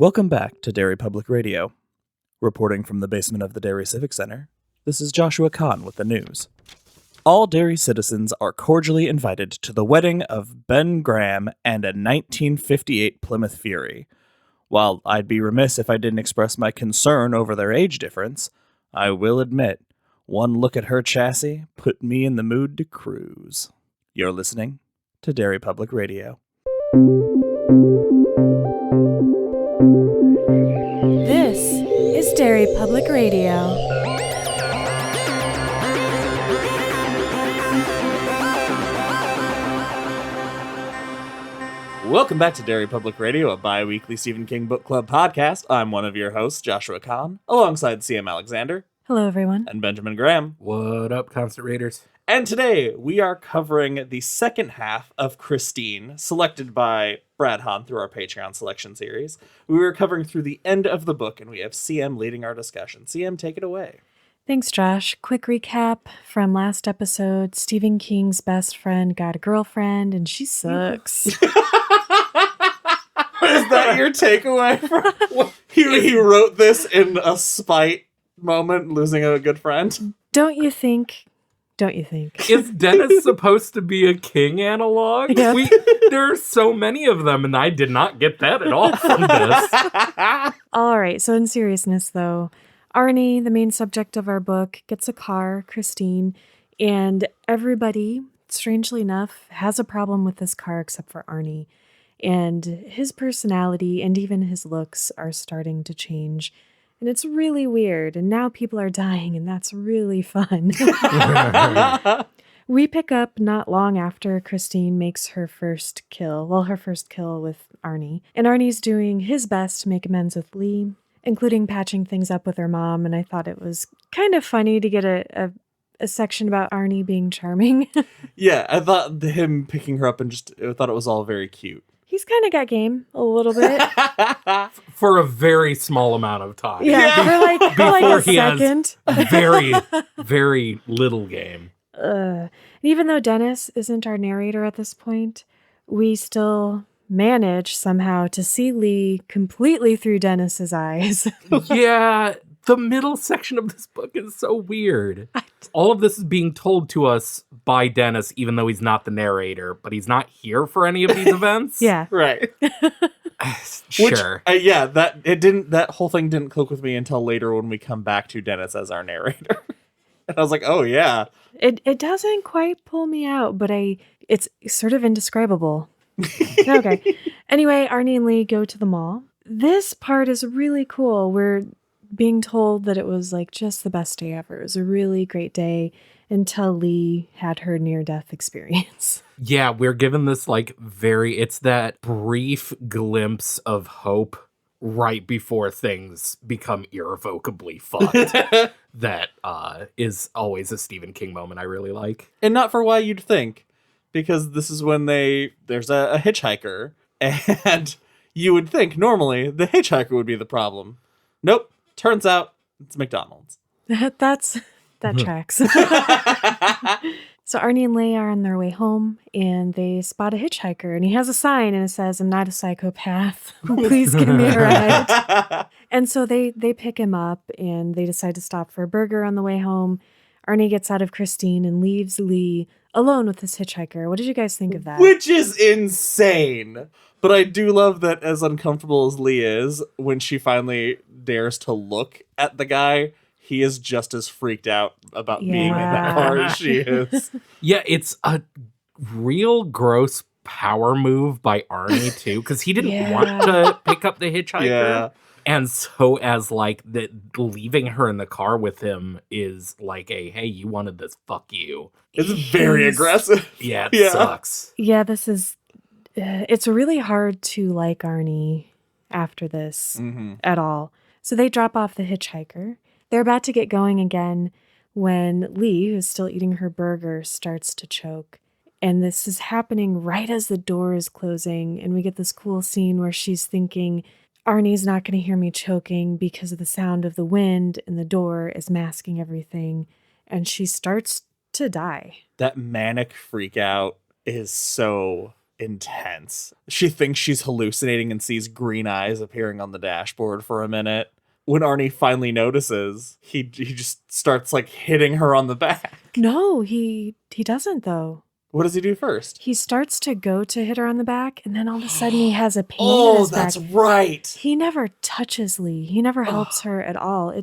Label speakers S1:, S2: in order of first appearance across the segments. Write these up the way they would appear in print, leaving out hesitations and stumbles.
S1: Welcome back to Derry Public Radio. Reporting from the basement of the Derry Civic Center, this is Joshua Kahn with the news. All Derry citizens are cordially invited to the wedding of Ben Graham and a 1958 Plymouth Fury. While I'd be remiss if I didn't express my concern over their age difference, I will admit, one look at her chassis put me in the mood to cruise. You're listening to Derry Public Radio.
S2: This is Derry Public Radio.
S1: Welcome back to Derry Public Radio, a bi-weekly Stephen King Book Club podcast. I'm one of your hosts, Joshua Kahn, alongside CM Alexander.
S2: Hello, everyone.
S1: And Benjamin Graham.
S3: What up, Constant Raiders?
S1: And today, we are covering the second half of Christine, selected by Brad Hahn through our Patreon selection series. We were covering through the end of the book, and we have CM leading our discussion. CM, take it away.
S2: Thanks, Josh. Quick recap from last episode. Stephen King's best friend got a girlfriend, and she sucks.
S1: Is that your takeaway? He wrote this in a spite moment, losing a good friend?
S2: Don't you think?
S3: Is Dennis supposed to be a King analog?
S2: Yeah.
S3: There are so many of them, and I did not get that at all from this.
S2: All right, so in seriousness, though, Arnie, the main subject of our book, gets a car, Christine, and everybody, strangely enough, has a problem with this car except for Arnie. And his personality and even his looks are starting to change. And it's really weird. And now people are dying, and that's really fun. We pick up not long after Christine makes her first kill. Well, her first kill with Arnie. And Arnie's doing his best to make amends with Lee, including patching things up with her mom. And I thought it was kind of funny to get a section about Arnie being charming.
S1: Yeah, I thought him picking her up and I thought it was all very cute.
S2: He's kind of got game a little bit.
S3: For a very small amount of time.
S2: Yeah, for like a second.
S3: Has very, very little game.
S2: And even though Dennis isn't our narrator at this point, we still manage somehow to see Lee completely through Dennis's eyes.
S3: Yeah, the middle section of this book is so weird. All of this is being told to us by Dennis, even though he's not the narrator, but he's not here for any of these events.
S2: Yeah.
S1: Right.
S3: Sure.
S1: Which, that whole thing didn't click with me until later when we come back to Dennis as our narrator. And I was like, oh yeah.
S2: It doesn't quite pull me out, but it's sort of indescribable. Okay. Anyway, Arnie and Lee go to the mall. This part is really cool. We're being told that it was like just the best day ever. It was a really great day until Lee had her near-death experience.
S3: Yeah, we're given this it's that brief glimpse of hope right before things become irrevocably fucked. That is always a Stephen King moment I really like.
S1: And not for why you'd think, because this is when there's a hitchhiker, and you would think normally the hitchhiker would be the problem. Nope. Turns out it's McDonald's.
S2: That tracks. So Arnie and Leigh are on their way home, and they spot a hitchhiker, and he has a sign, and it says, "I'm not a psychopath. Please give me a ride." And so they pick him up, and they decide to stop for a burger on the way home. Arnie gets out of Christine and leaves Lee alone with this hitchhiker. What did you guys think of that?
S1: Which is insane. But I do love that, as uncomfortable as Lee is, when she finally dares to look at the guy, he is just as freaked out about being in that car as she is.
S3: Yeah, it's a real gross power move by Arnie, too, because he didn't want to pick up the hitchhiker. Yeah. And so as leaving her in the car with him is like hey, you wanted this, fuck you.
S1: It's very aggressive.
S3: Yeah, it sucks.
S2: Yeah, this is... it's really hard to like Arnie after this at all. So they drop off the hitchhiker. They're about to get going again when Lee, who's still eating her burger, starts to choke. And this is happening right as the door is closing. And we get this cool scene where she's thinking, Arnie's not going to hear me choking because of the sound of the wind, and the door is masking everything. And she starts to die.
S1: That manic freak out is so intense. She thinks she's hallucinating and sees green eyes appearing on the dashboard for a minute. When Arnie finally notices, he just starts like hitting her on the back.
S2: No, he doesn't though.
S1: What does he do first?
S2: He starts to go to hit her on the back, and then all of a sudden he has a pain in his back.
S1: Oh, that's right.
S2: He never touches Lee. He never helps her at all.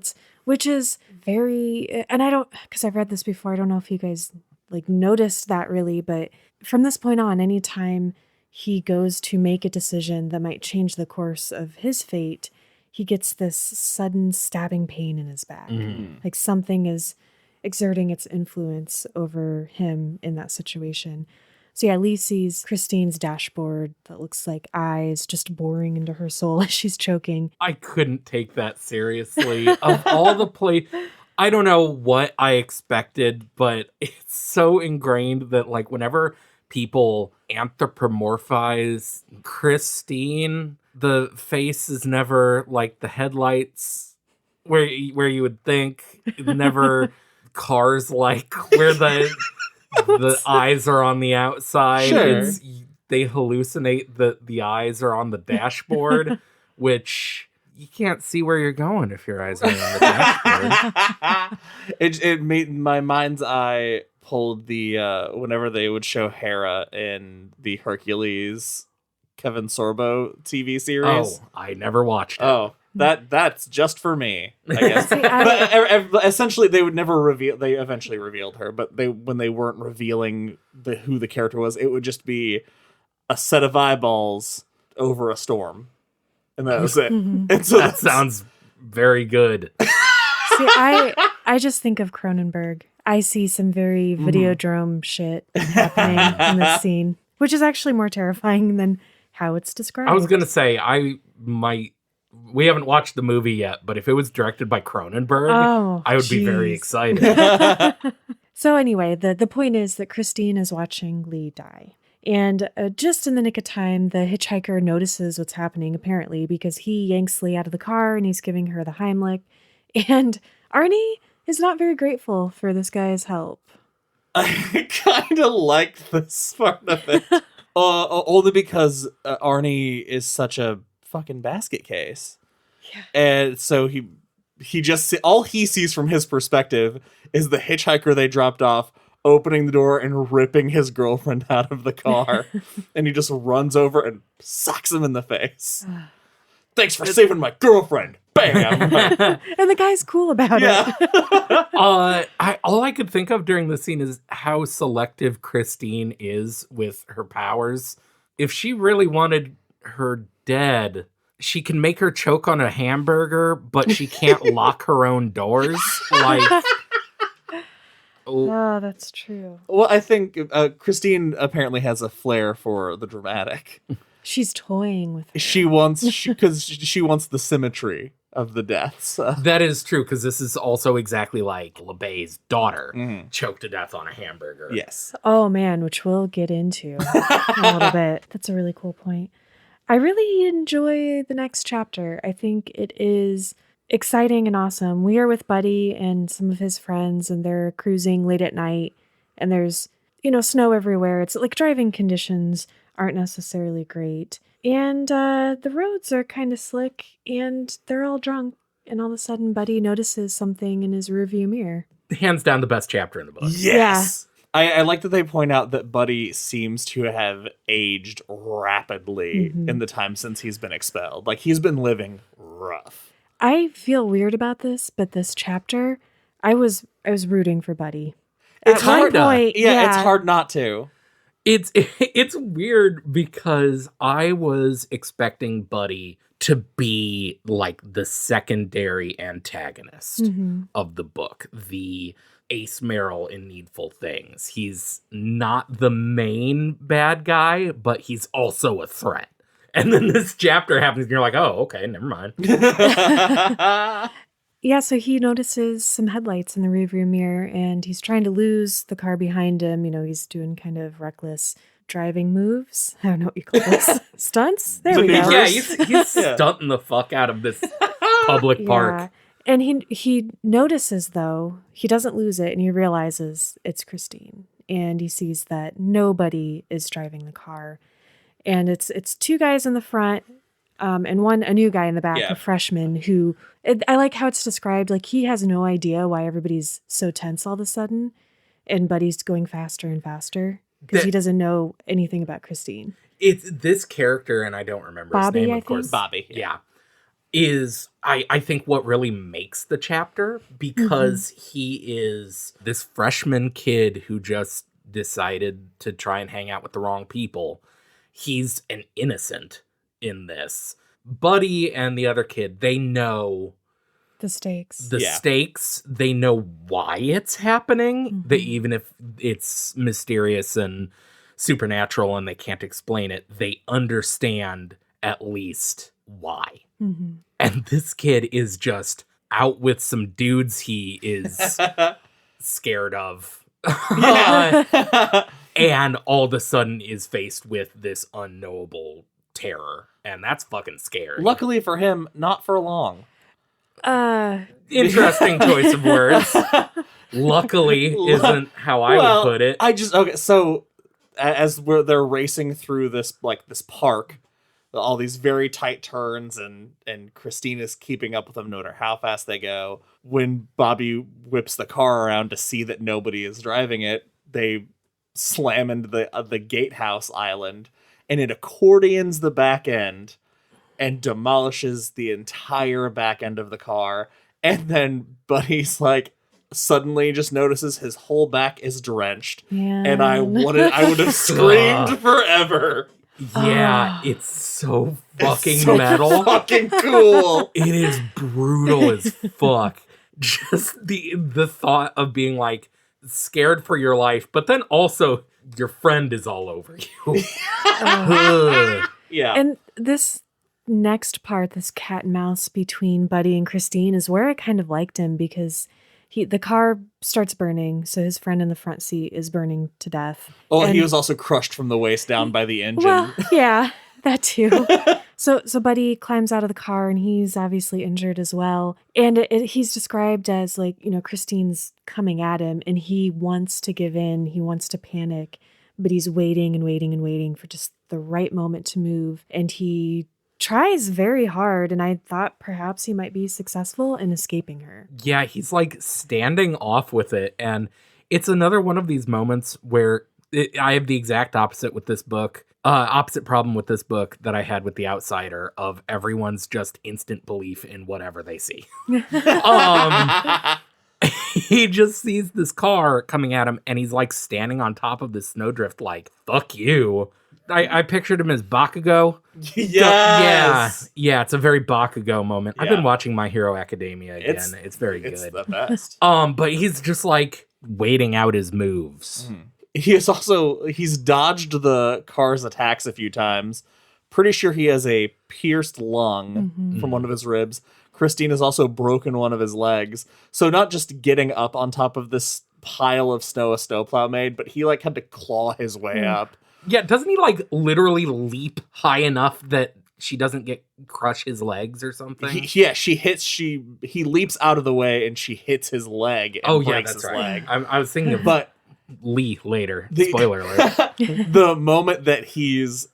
S2: Which is very, and I don't, because I've read this before, I don't know if you guys like noticed that really, but from this point on, anytime he goes to make a decision that might change the course of his fate, he gets this sudden stabbing pain in his back. Like something is exerting its influence over him in that situation. So yeah, Lee sees Christine's dashboard that looks like eyes just boring into her soul as she's choking.
S3: I couldn't take that seriously. Of all the I don't know what I expected, but it's so ingrained that like whenever people anthropomorphize Christine, the face is never like the headlights where you would think, never cars like where the eyes are on the outside.
S1: Sure.
S3: They hallucinate that the eyes are on the dashboard, which you can't see where you're going if your eyes are on the dashboard.
S1: It made my mind's eye pulled the whenever they would show Hera in the Hercules Kevin Sorbo TV series.
S3: Oh, I never watched it.
S1: Oh, that's just for me, I guess. But essentially, they would never reveal. They eventually revealed her, but when they weren't revealing who the character was, it would just be a set of eyeballs over a storm, and that was it. And so
S3: that sounds very good.
S2: See, I just think of Cronenberg. I see some very Videodrome shit happening in this scene, which is actually more terrifying than how it's described.
S3: I was going to say, we haven't watched the movie yet, but if it was directed by Cronenberg, I would be very excited.
S2: So anyway, the point is that Christine is watching Lee die. And just in the nick of time, the hitchhiker notices what's happening, apparently, because he yanks Lee out of the car and he's giving her the Heimlich. And Arnie is not very grateful for this guy's help.
S1: I kind of liked this part of it. Only because Arnie is such a fucking basket case.
S2: Yeah.
S1: And so he just all he sees from his perspective is the hitchhiker they dropped off opening the door and ripping his girlfriend out of the car. And he just runs over and socks him in the face. Thanks for saving my girlfriend. Bam.
S2: And the guy's cool about it.
S3: All I could think of during the scene is how selective Christine is with her powers. If she really wanted her dead, she can make her choke on a hamburger, but she can't lock her own doors. Like,
S2: oh, that's true.
S1: Well, I think Christine apparently has a flair for the dramatic.
S2: She's toying with her.
S1: She wants the symmetry of the deaths.
S3: That is true, because this is also exactly like LeBay's daughter choked to death on a hamburger.
S1: Yes.
S2: Oh, man, which we'll get into a little bit. That's a really cool point. I really enjoy the next chapter. I think it is exciting and awesome. We are with Buddy and some of his friends, and they're cruising late at night, and there's, snow everywhere. It's like driving conditions aren't necessarily great. And the roads are kind of slick, and they're all drunk. And all of a sudden, Buddy notices something in his rearview mirror.
S3: Hands down the best chapter in the book.
S1: Yes. Yeah. I like that they point out that Buddy seems to have aged rapidly in the time since he's been expelled. Like, he's been living rough.
S2: I feel weird about this, but this chapter, I was rooting for Buddy. It's hard.
S1: It's hard not to.
S3: It's weird because I was expecting Buddy to be like the secondary antagonist of the book, the Ace Merrill in Needful Things. He's not the main bad guy, but he's also a threat. And then this chapter happens and you're like, oh, okay, never mind.
S2: Yeah, so he notices some headlights in the rearview mirror and he's trying to lose the car behind him. He's doing kind of reckless driving moves. I don't know what you call this. Stunts? There we go.
S3: Yeah, he's stunting the fuck out of this public park.
S2: And he notices, though, he doesn't lose it, and he realizes it's Christine. And he sees that nobody is driving the car. And it's two guys in the front, and a new guy in the back,
S1: Yeah.
S2: a freshman who I like how it's described. Like he has no idea why everybody's so tense all of a sudden, and Buddy's going faster and faster because he doesn't know anything about Christine.
S3: It's this character, and I don't remember
S2: Bobby,
S3: his name,
S2: I
S3: of course.
S2: think?
S1: Bobby.
S3: Yeah. Is I think what really makes the chapter, because he is this freshman kid who just decided to try and hang out with the wrong people. He's an innocent in this. Buddy and the other kid, they know
S2: The stakes.
S3: the stakes. They know why it's happening. They, even if it's mysterious and supernatural and they can't explain it, they understand at least why. And this kid is just out with some dudes he is scared of. And all of a sudden is faced with this unknowable terror. And that's fucking scary.
S1: Luckily for him, not for long.
S3: Interesting choice of words. Luckily isn't how I would put it.
S1: So as they're racing through this park, all these very tight turns, and Christine is keeping up with them no matter how fast they go. When Bobby whips the car around to see that nobody is driving it, they slam into the gatehouse island, and it accordions the back end and demolishes the entire back end of the car. And then Buddy's like, suddenly just notices his whole back is drenched.
S2: Yeah.
S1: And I would have screamed forever.
S3: Yeah, it's so fucking
S1: It's so
S3: metal.
S1: fucking cool.
S3: It is brutal as fuck. Just the thought of being like scared for your life, but then also your friend is all over you. Ugh.
S1: Yeah.
S2: And this next part, this cat and mouse between Buddy and Christine, is where I kind of liked him, because the car starts burning, so his friend in the front seat is burning to death.
S1: Oh,
S2: and
S1: he was also crushed from the waist down by the engine.
S2: Well, yeah, that too. So Buddy climbs out of the car, and he's obviously injured as well. And he's described as like, Christine's coming at him, and he wants to give in. He wants to panic, but he's waiting and waiting and waiting for just the right moment to move. And he tries very hard, and I thought perhaps he might be successful in escaping her.
S3: Yeah, he's like standing off with it. And it's another one of these moments where I have the exact opposite with this book. Opposite problem with this book that I had with The Outsider, of everyone's just instant belief in whatever they see. He just sees this car coming at him, and he's like standing on top of this snowdrift like, fuck you. I pictured him as Bakugo.
S1: Yes.
S3: Yeah, it's a very Bakugo moment.
S1: Yeah.
S3: I've been watching My Hero Academia again. It's very good.
S1: It's the best.
S3: But he's just like waiting out his moves.
S1: He's dodged the car's attacks a few times. Pretty sure he has a pierced lung from one of his ribs. Christine has also broken one of his legs. So not just getting up on top of this pile of snow a snowplow made, but he like had to claw his way up.
S3: Yeah, doesn't he like literally leap high enough that she doesn't crush his legs or something?
S1: He leaps out of the way and she hits his leg and breaks his leg.
S3: I was thinking of Lee later. Spoiler alert.
S1: The moment that he's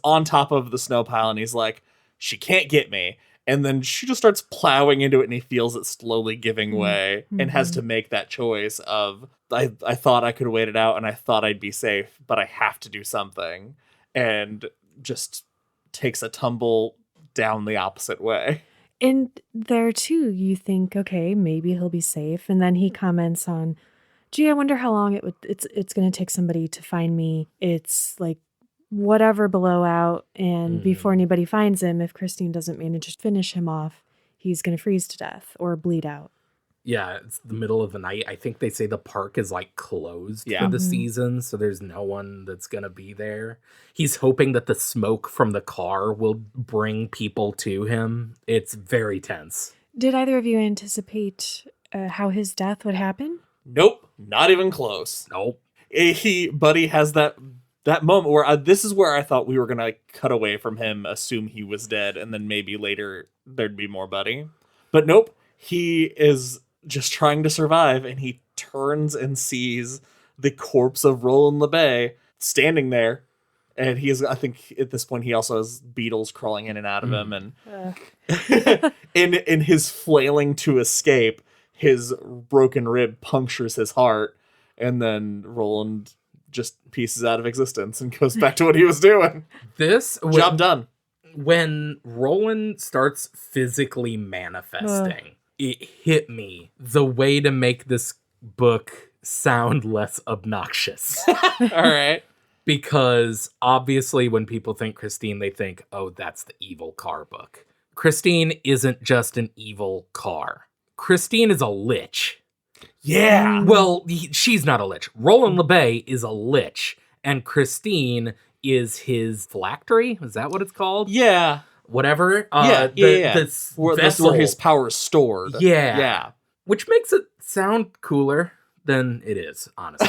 S1: on top of the snow pile and he's like, she can't get me. And then she just starts plowing into it, and he feels it slowly giving way and has to make that choice of, I thought I could wait it out and I thought I'd be safe, but I have to do something. And just takes a tumble down the opposite way.
S2: And there too, you think, okay, maybe he'll be safe. And then he comments on, gee, I wonder how long it's going to take somebody to find me. It's like whatever below out, and before anybody finds him, if Christine doesn't manage to finish him off, he's going to freeze to death or bleed out.
S3: Yeah, it's the middle of the night. I think they say the park is like closed for the season, so there's no one that's going to be there. He's hoping that the smoke from the car will bring people to him. It's very tense.
S2: Did either of you anticipate how his death would happen?
S1: Nope, not even close.
S3: Nope.
S1: Buddy has that moment where this is where I thought we were going to cut away from him, assume he was dead, and then maybe later there'd be more Buddy. But nope, he is just trying to survive, and he turns and sees the corpse of Roland LeBay standing there, And I think at this point, he also has beetles crawling in and out of him. And in his flailing to escape, his broken rib punctures his heart. And then Roland just pieces out of existence and goes back to what he was doing. Job done.
S3: When Roland starts physically manifesting, it hit me the way to make this book sound less obnoxious.
S1: All right.
S3: Because obviously when people think Christine, they think, oh, that's the evil car book. Christine isn't just an evil car. Christine is a lich.
S1: Yeah.
S3: Well, she's not a lich. Roland LeBay is a lich. And Christine is his phylactery. Is that what it's called?
S1: Yeah.
S3: Whatever.
S1: This where his power is stored.
S3: Yeah. Which makes it sound cooler than it is, honestly.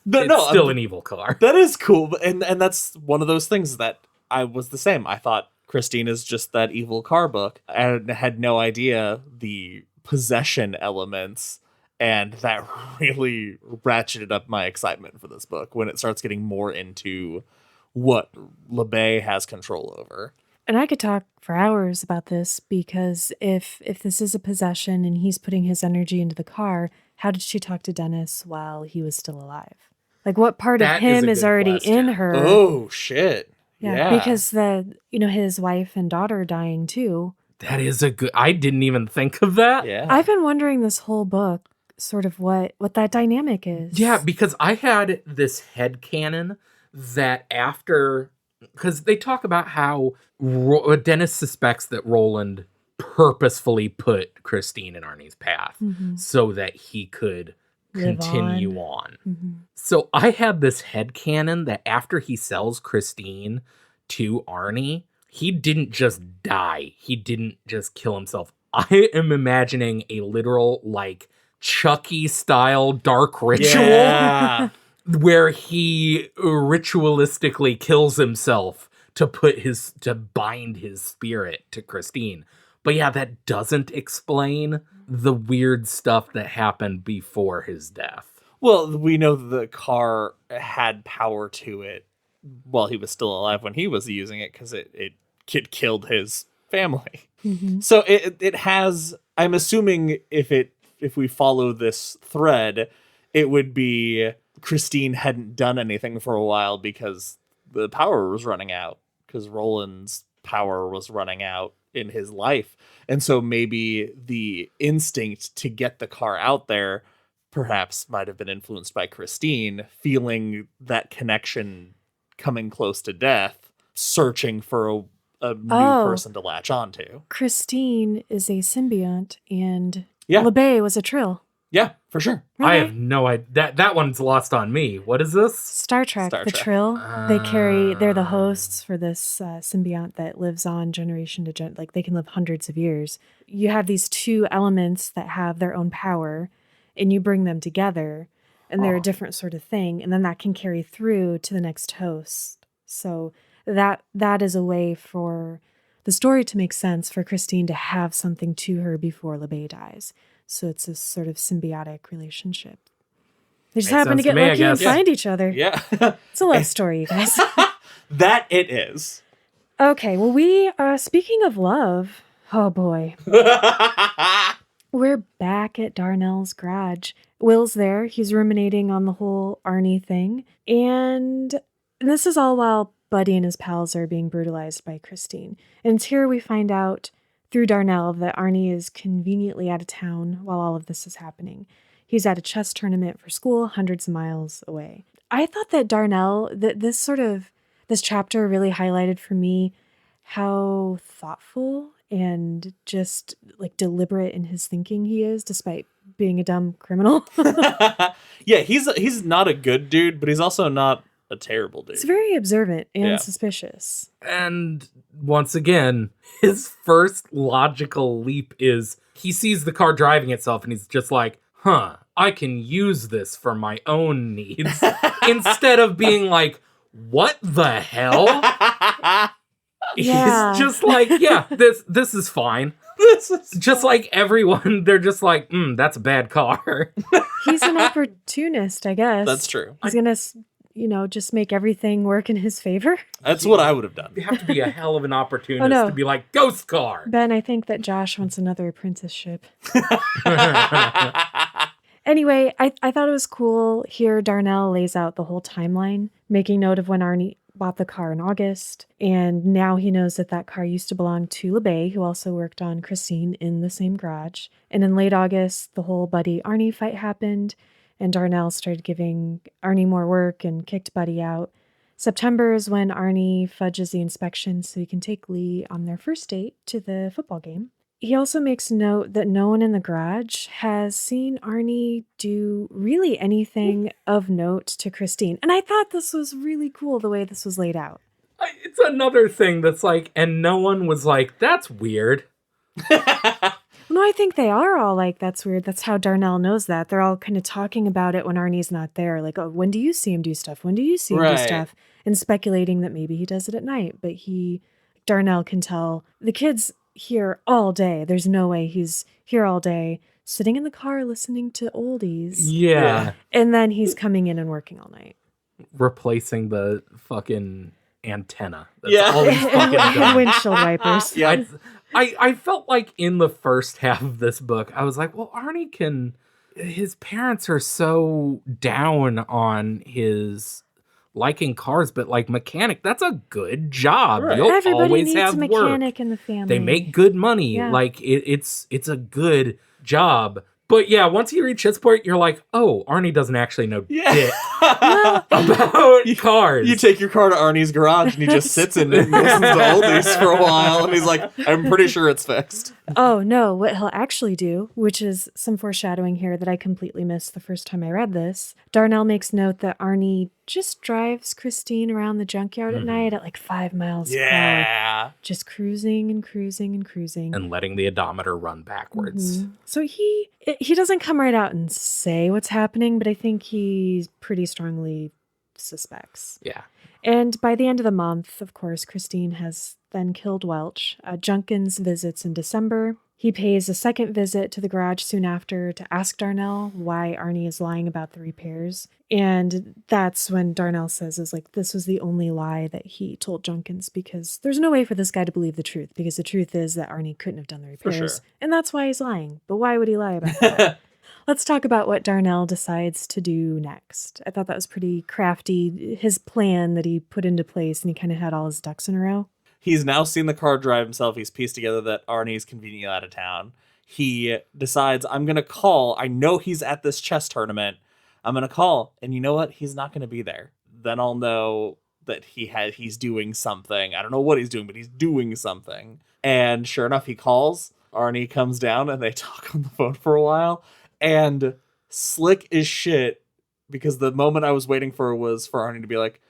S3: It's still an evil car.
S1: That is cool. And that's one of those things that I was the same. I thought Christine is just that evil car book. And had no idea the possession elements. And that really ratcheted up my excitement for this book when it starts getting more into what LeBay has control over.
S2: And I could talk for hours about this, because if this is a possession and he's putting his energy into the car, how did she talk to Dennis while he was still alive? Like, what part of him is already in her?
S1: Oh, shit.
S2: Yeah. Because his wife and daughter are dying too.
S3: That is I didn't even think of that.
S1: Yeah.
S2: I've been wondering this whole book sort of what that dynamic is.
S3: Yeah, because I had this headcanon that because they talk about how Dennis suspects that Roland purposefully put Christine in Arnie's path so that he could continue on. Mm-hmm. So I had this headcanon that after he sells Christine to Arnie, he didn't just die. He didn't just kill himself. I am imagining a literal, Chucky-style dark ritual where he ritualistically kills himself to bind his spirit to Christine. But yeah, that doesn't explain the weird stuff that happened before his death.
S1: Well, we know the car had power to it while he was still alive when he was using it, because it killed his family. Mm-hmm. So it has, I'm assuming if we follow this thread, it would be Christine hadn't done anything for a while because the power was running out, because Roland's power was running out in his life. And so maybe the instinct to get the car out there perhaps might have been influenced by Christine, feeling that connection coming close to death, searching for a new person to latch onto.
S2: Christine is a symbiont, and LeBay was a Trill.
S1: Yeah, for sure.
S2: Really?
S3: I have no idea. That one's lost on me. What is this?
S2: Star Trek. Trill. They're the hosts for this symbiont that lives on generation to generation. Like, they can live hundreds of years. You have these two elements that have their own power, and you bring them together, and they're a different sort of thing. And then that can carry through to the next host. So that is a way for the story to make sense, for Christine to have something to her before LeBay dies. So it's a sort of symbiotic relationship. They just happen to get lucky and find each other.
S1: Yeah.
S2: It's a love story, you guys.
S1: That it is.
S2: Okay, well, we, speaking of love, oh boy. We're back at Darnell's garage. Will's there. He's ruminating on the whole Arnie thing. And this is all while Buddy and his pals are being brutalized by Christine. And it's here we find out through Darnell that Arnie is conveniently out of town while all of this is happening. He's at a chess tournament for school, hundreds of miles away. I thought that Darnell, this chapter really highlighted for me how thoughtful and just deliberate in his thinking he is, despite being a dumb criminal.
S1: Yeah, he's not a good dude, but he's also not a terrible dude.
S2: He's very observant and suspicious.
S3: And once again, his first logical leap is he sees the car driving itself and he's just like, I can use this for my own needs. Instead of being like, what the hell? He's just like, this is fine. This is just fine. Like everyone, they're just like, that's a bad car.
S2: He's an opportunist, I guess.
S1: That's true.
S2: He's gonna just make everything work in his favor?
S1: That's what I would have done.
S3: You have to be a hell of an opportunist to be like, ghost car.
S2: Ben, I think that Josh wants another apprenticeship. Anyway, I thought it was cool. Here, Darnell lays out the whole timeline, making note of when Arnie bought the car in August. And now he knows that car used to belong to LeBay, who also worked on Christine in the same garage. And in late August, the whole Buddy Arnie fight happened, and Darnell started giving Arnie more work and kicked Buddy out. September is when Arnie fudges the inspection so he can take Lee on their first date to the football game. He also makes note that no one in the garage has seen Arnie do really anything of note to Christine. And I thought this was really cool the way this was laid out.
S3: It's another thing that's like, and no one was like, that's weird.
S2: No, I think they are all like, that's weird. That's how Darnell knows that. They're all kind of talking about it when Arnie's not there. Like, oh, when do you see him do stuff? When do you see him do stuff? And speculating that maybe he does it at night. But Darnell can tell the kids here all day. There's no way he's here all day, sitting in the car listening to oldies.
S3: Yeah.
S2: And then he's coming in and working all night.
S3: Replacing the fucking antenna. That's all he's fucking done.
S2: Windshield wipers.
S3: Yeah. I felt like in the first half of this book, I was like, well, Arnie his parents are so down on his liking cars, but like mechanic, that's a good job.
S1: Right.
S3: You'll
S2: Everybody
S3: always
S2: needs
S3: have
S2: a mechanic
S3: work.
S2: in the family.
S3: They make good money.
S2: Yeah.
S3: Like it's a good job. But yeah, once you reach this point, you're like, oh, Arnie doesn't actually know dick about cars.
S1: You take your car to Arnie's garage and he just sits in it and listens to oldies for a while. And he's like, I'm pretty sure it's fixed.
S2: Oh, no. What he'll actually do, which is some foreshadowing here that I completely missed the first time I read this, Darnell makes note that Arnie just drives Christine around the junkyard at night at like 5 miles per hour. Just cruising and cruising and cruising.
S3: And letting the odometer run backwards.
S2: Mm-hmm. So he doesn't come right out and say what's happening, but I think he pretty strongly suspects.
S3: Yeah.
S2: And by the end of the month, of course, Christine has then killed Welch. Junkins visits in December. He pays a second visit to the garage soon after to ask Darnell why Arnie is lying about the repairs. And that's when Darnell says, this was the only lie that he told Junkins, because there's no way for this guy to believe the truth, because the truth is that Arnie couldn't have done the repairs.
S1: For sure.
S2: And that's why he's lying. But why would he lie about that? Let's talk about what Darnell decides to do next. I thought that was pretty crafty, his plan that he put into place, and he kind of had all his ducks in a row.
S1: He's now seen the car drive himself. He's pieced together that Arnie's conveniently out of town. He decides, I'm going to call. I know he's at this chess tournament. I'm going to call. And you know what? He's not going to be there. Then I'll know that he's doing something. I don't know what he's doing, but he's doing something. And sure enough, he calls. Arnie comes down and they talk on the phone for a while. And slick as shit, because the moment I was waiting for was for Arnie to be like,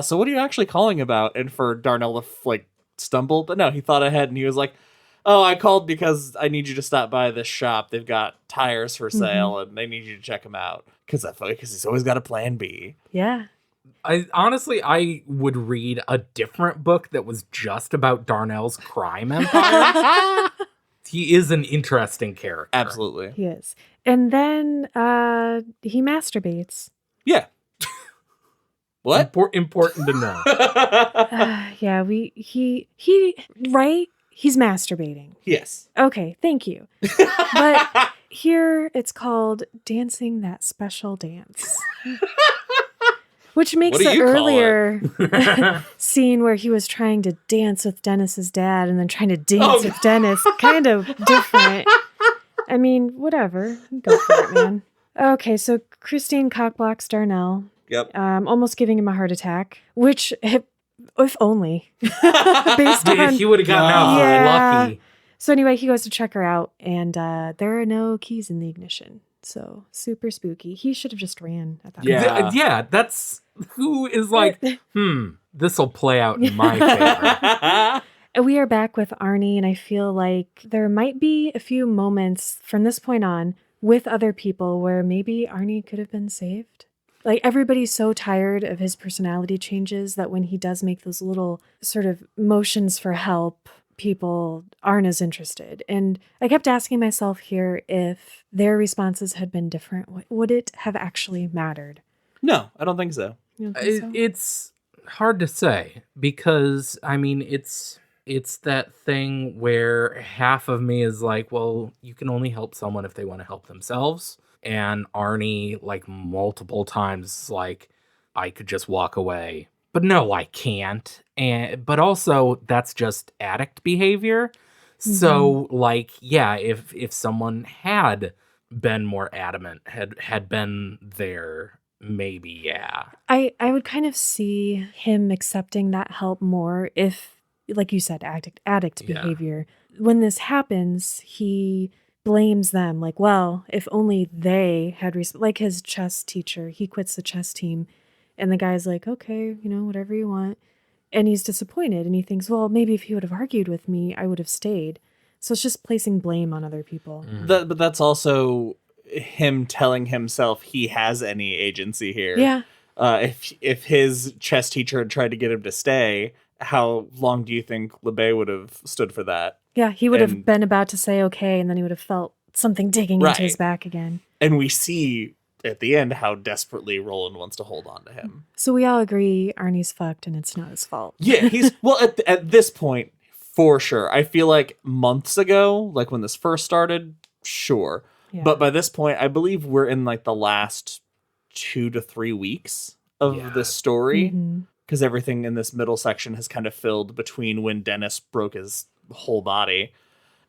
S1: so what are you actually calling about? And for Darnell to stumble. But no, he thought ahead and he was like, oh, I called because I need you to stop by this shop. They've got tires for sale and they need you to check them out. Because he's always got a plan B.
S2: Yeah.
S3: I would read a different book that was just about Darnell's crime empire. He is an interesting character.
S1: Absolutely.
S2: He is. And then he masturbates.
S1: Yeah. What?
S3: Important to know.
S2: Yeah, right? He's masturbating.
S1: Yes.
S2: Okay, thank you. But here it's called Dancing That Special Dance. Which makes the earlier scene where he was trying to dance with Dennis's dad and then trying to dance with Dennis kind of different. I mean, whatever. Go for it, man. Okay, so Christine cockblocks Darnell.
S1: Yep.
S2: Almost giving him a heart attack, which, if only. Based on,
S3: he would have gotten out for lucky.
S2: So anyway, he goes to check her out, and there are no keys in the ignition. So super spooky. He should have just ran at that point.
S3: Yeah, that's who is like, this will play out in my favor.
S2: We are back with Arnie, and I feel like there might be a few moments from this point on with other people where maybe Arnie could have been saved. Like, everybody's so tired of his personality changes that when he does make those little sort of motions for help, people aren't as interested. And I kept asking myself here, if their responses had been different, would it have actually mattered?
S1: No, I don't think so.
S2: You don't think so?
S3: It's hard to say because, I mean, it's that thing where half of me is like, well, you can only help someone if they want to help themselves. And Arnie, like, multiple times, like, I could just walk away. But no, I can't. But also, that's just addict behavior. So, like, yeah, if someone had been more adamant, had been there, maybe, yeah.
S2: I would kind of see him accepting that help more if, like you said, addict
S3: Yeah.
S2: behavior. When this happens, he blames them. Like, well, if only they had, like his chess teacher, he quits the chess team. And the guy's like, okay, whatever you want. And he's disappointed. And he thinks, well, maybe if he would have argued with me, I would have stayed. So it's just placing blame on other people.
S1: But that's also him telling himself he has any agency here.
S2: Yeah.
S1: If his chess teacher had tried to get him to stay, how long do you think LeBay would have stood for that?
S2: Yeah, he would have been about to say okay, and then he would have felt something digging into his back again.
S1: And we see at the end how desperately Roland wants to hold on to him.
S2: So we all agree Arnie's fucked and it's not his fault.
S1: Yeah, he's well at this point for sure. I feel like months ago, like when this first started, sure. Yeah. But by this point, I believe we're in like the last 2 to 3 weeks of this story, because everything in this middle section has kind of filled between when Dennis broke his whole body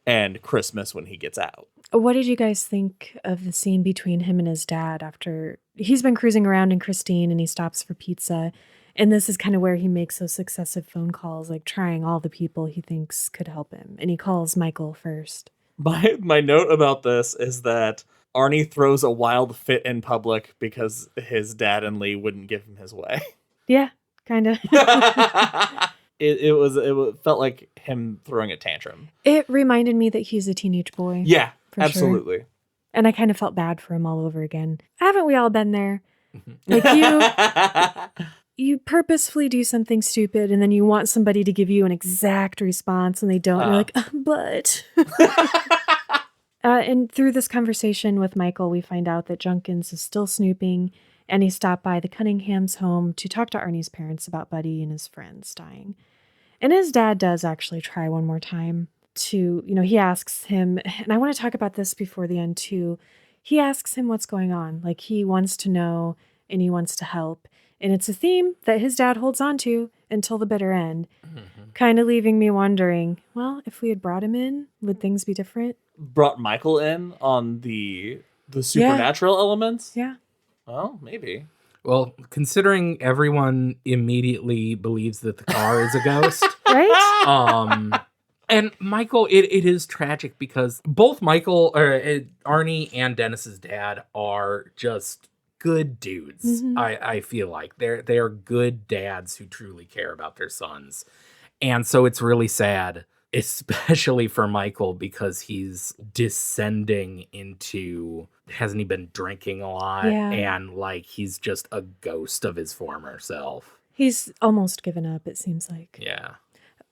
S1: and Christmas when he gets out.
S2: What did you guys think of the scene between him and his dad after he's been cruising around in Christine and he stops for pizza? And this is kind of where he makes those successive phone calls, like trying all the people he thinks could help him. And he calls Michael first.
S1: My note about this is that Arnie throws a wild fit in public because his dad and Lee wouldn't give him his way.
S2: Yeah, kind of.
S1: It felt like him throwing a tantrum.
S2: It reminded me that he's a teenage boy.
S1: Yeah, absolutely.
S2: Sure. And I kind of felt bad for him all over again. Haven't we all been there? Like you purposefully do something stupid and then you want somebody to give you an exact response and they don't. You're like, but. And through this conversation with Michael, we find out that Junkins is still snooping and he stopped by the Cunninghams' home to talk to Arnie's parents about Buddy and his friends dying. And his dad does actually try one more time to, he asks him, and I want to talk about this before the end too. He asks him what's going on. Like he wants to know and he wants to help. And it's a theme that his dad holds on to until the bitter end. Kind of leaving me wondering, well, if we had brought him in, would things be different?
S1: Brought Michael in on the supernatural elements?
S2: Yeah.
S1: Well, maybe.
S3: Well, considering everyone immediately believes that the car is a ghost.
S2: Right?
S3: And Michael, it is tragic because both Arnie and Dennis's dad are just good dudes. I feel like they are good dads who truly care about their sons. And so it's really sad, especially for Michael, because he's descending into, hasn't he been drinking a lot?
S2: Yeah.
S3: And like he's just a ghost of his former self.
S2: He's almost given up, it seems like.
S3: Yeah.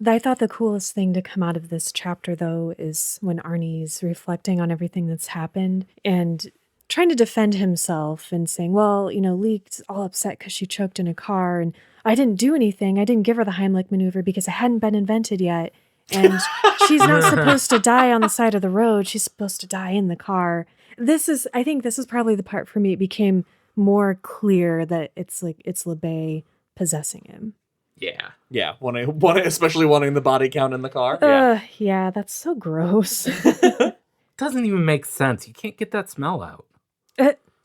S2: I thought the coolest thing to come out of this chapter, though, is when Arnie's reflecting on everything that's happened and trying to defend himself and saying, well, Lee's all upset because she choked in a car and I didn't do anything. I didn't give her the Heimlich maneuver because it hadn't been invented yet. And she's not supposed to die on the side of the road. She's supposed to die in the car. I think this is probably the part for me. It became more clear that it's LeBay possessing him.
S3: Yeah.
S1: Yeah. Especially wanting the body count in the car.
S2: Yeah, that's so gross.
S3: Doesn't even make sense. You can't get that smell out.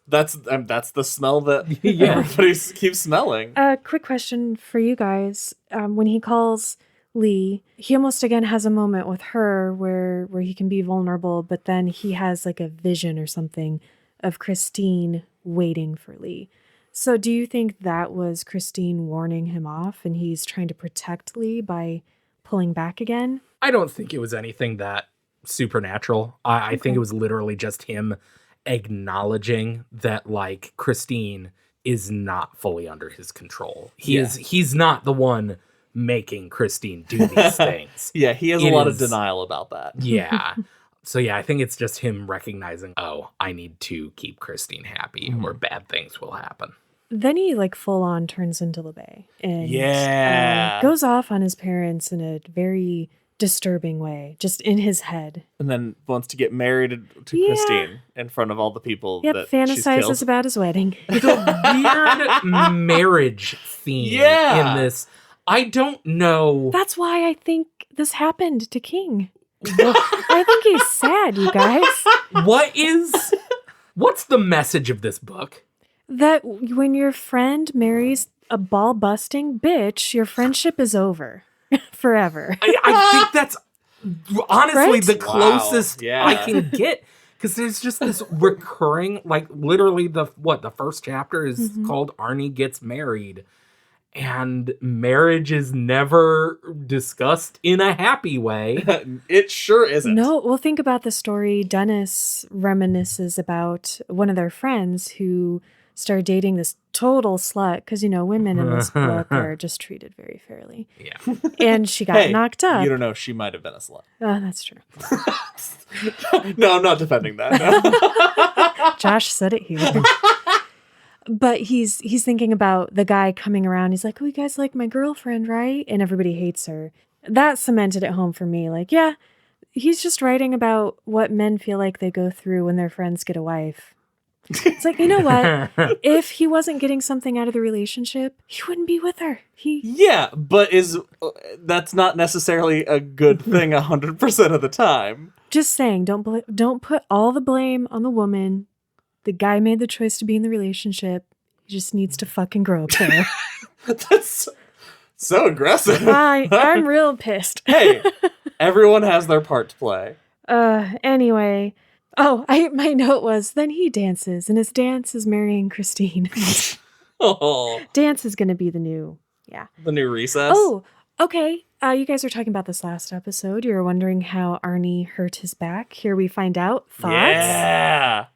S1: That's the smell that everybody keeps smelling.
S2: Quick question for you guys. When he calls Lee, he almost again has a moment with her where he can be vulnerable, but then he has like a vision or something of Christine waiting for Lee. So do you think that was Christine warning him off and he's trying to protect Lee by pulling back again?
S3: I don't think it was anything that supernatural. I think it was literally just him acknowledging that like Christine is not fully under his control. He's not the one making Christine do these things.
S1: Yeah, he has a lot of denial about that.
S3: Yeah. So yeah, I think it's just him recognizing, oh, I need to keep Christine happy or bad things will happen.
S2: Then he like full on turns into LeBay
S1: Yeah.
S2: and goes off on his parents in a very disturbing way, just in his head.
S1: And then wants to get married to Christine in front of all the people that she's
S2: fantasizes
S1: killed.
S2: about his wedding.
S3: The weird marriage theme in this. I don't know.
S2: That's why I think this happened to King. I think he's sad, you guys.
S3: What's the message of this book?
S2: That when your friend marries a ball-busting bitch, your friendship is over forever.
S3: I think that's honestly
S2: Right?
S3: the closest
S1: Yeah.
S3: I can get. Because there's just this recurring, like literally the first chapter is called Arnie Gets Married. And marriage is never discussed in a happy way.
S1: It sure isn't.
S2: No, well, think about the story. Dennis reminisces about one of their friends who started dating this total slut, because, women in this book are just treated very fairly.
S3: Yeah.
S2: And she got knocked up.
S1: You don't know, she might have been a slut.
S2: Oh, that's true.
S1: No, I'm not defending that. No.
S2: Josh said it here. But he's thinking about the guy coming around. He's like, oh, you guys like my girlfriend, right? And everybody hates her. That cemented it home for me. Like, yeah, he's just writing about what men feel like they go through when their friends get a wife. It's like, you know what? If he wasn't getting something out of the relationship, he wouldn't be with her.
S1: Yeah, but that's not necessarily a good thing 100% of the time.
S2: Just saying, don't put all the blame on the woman. The guy made the choice to be in the relationship. He just needs to fucking grow up there.
S1: That's so aggressive.
S2: I'm real pissed.
S1: Hey, everyone has their part to play.
S2: Anyway. Oh, my note was, then he dances, and his dance is marrying Christine.
S1: Oh.
S2: Dance is going to be the new
S1: Recess.
S2: Oh, okay. You guys were talking about this last episode. You were wondering how Arnie hurt his back. Here we find out. Thoughts?
S1: Yeah.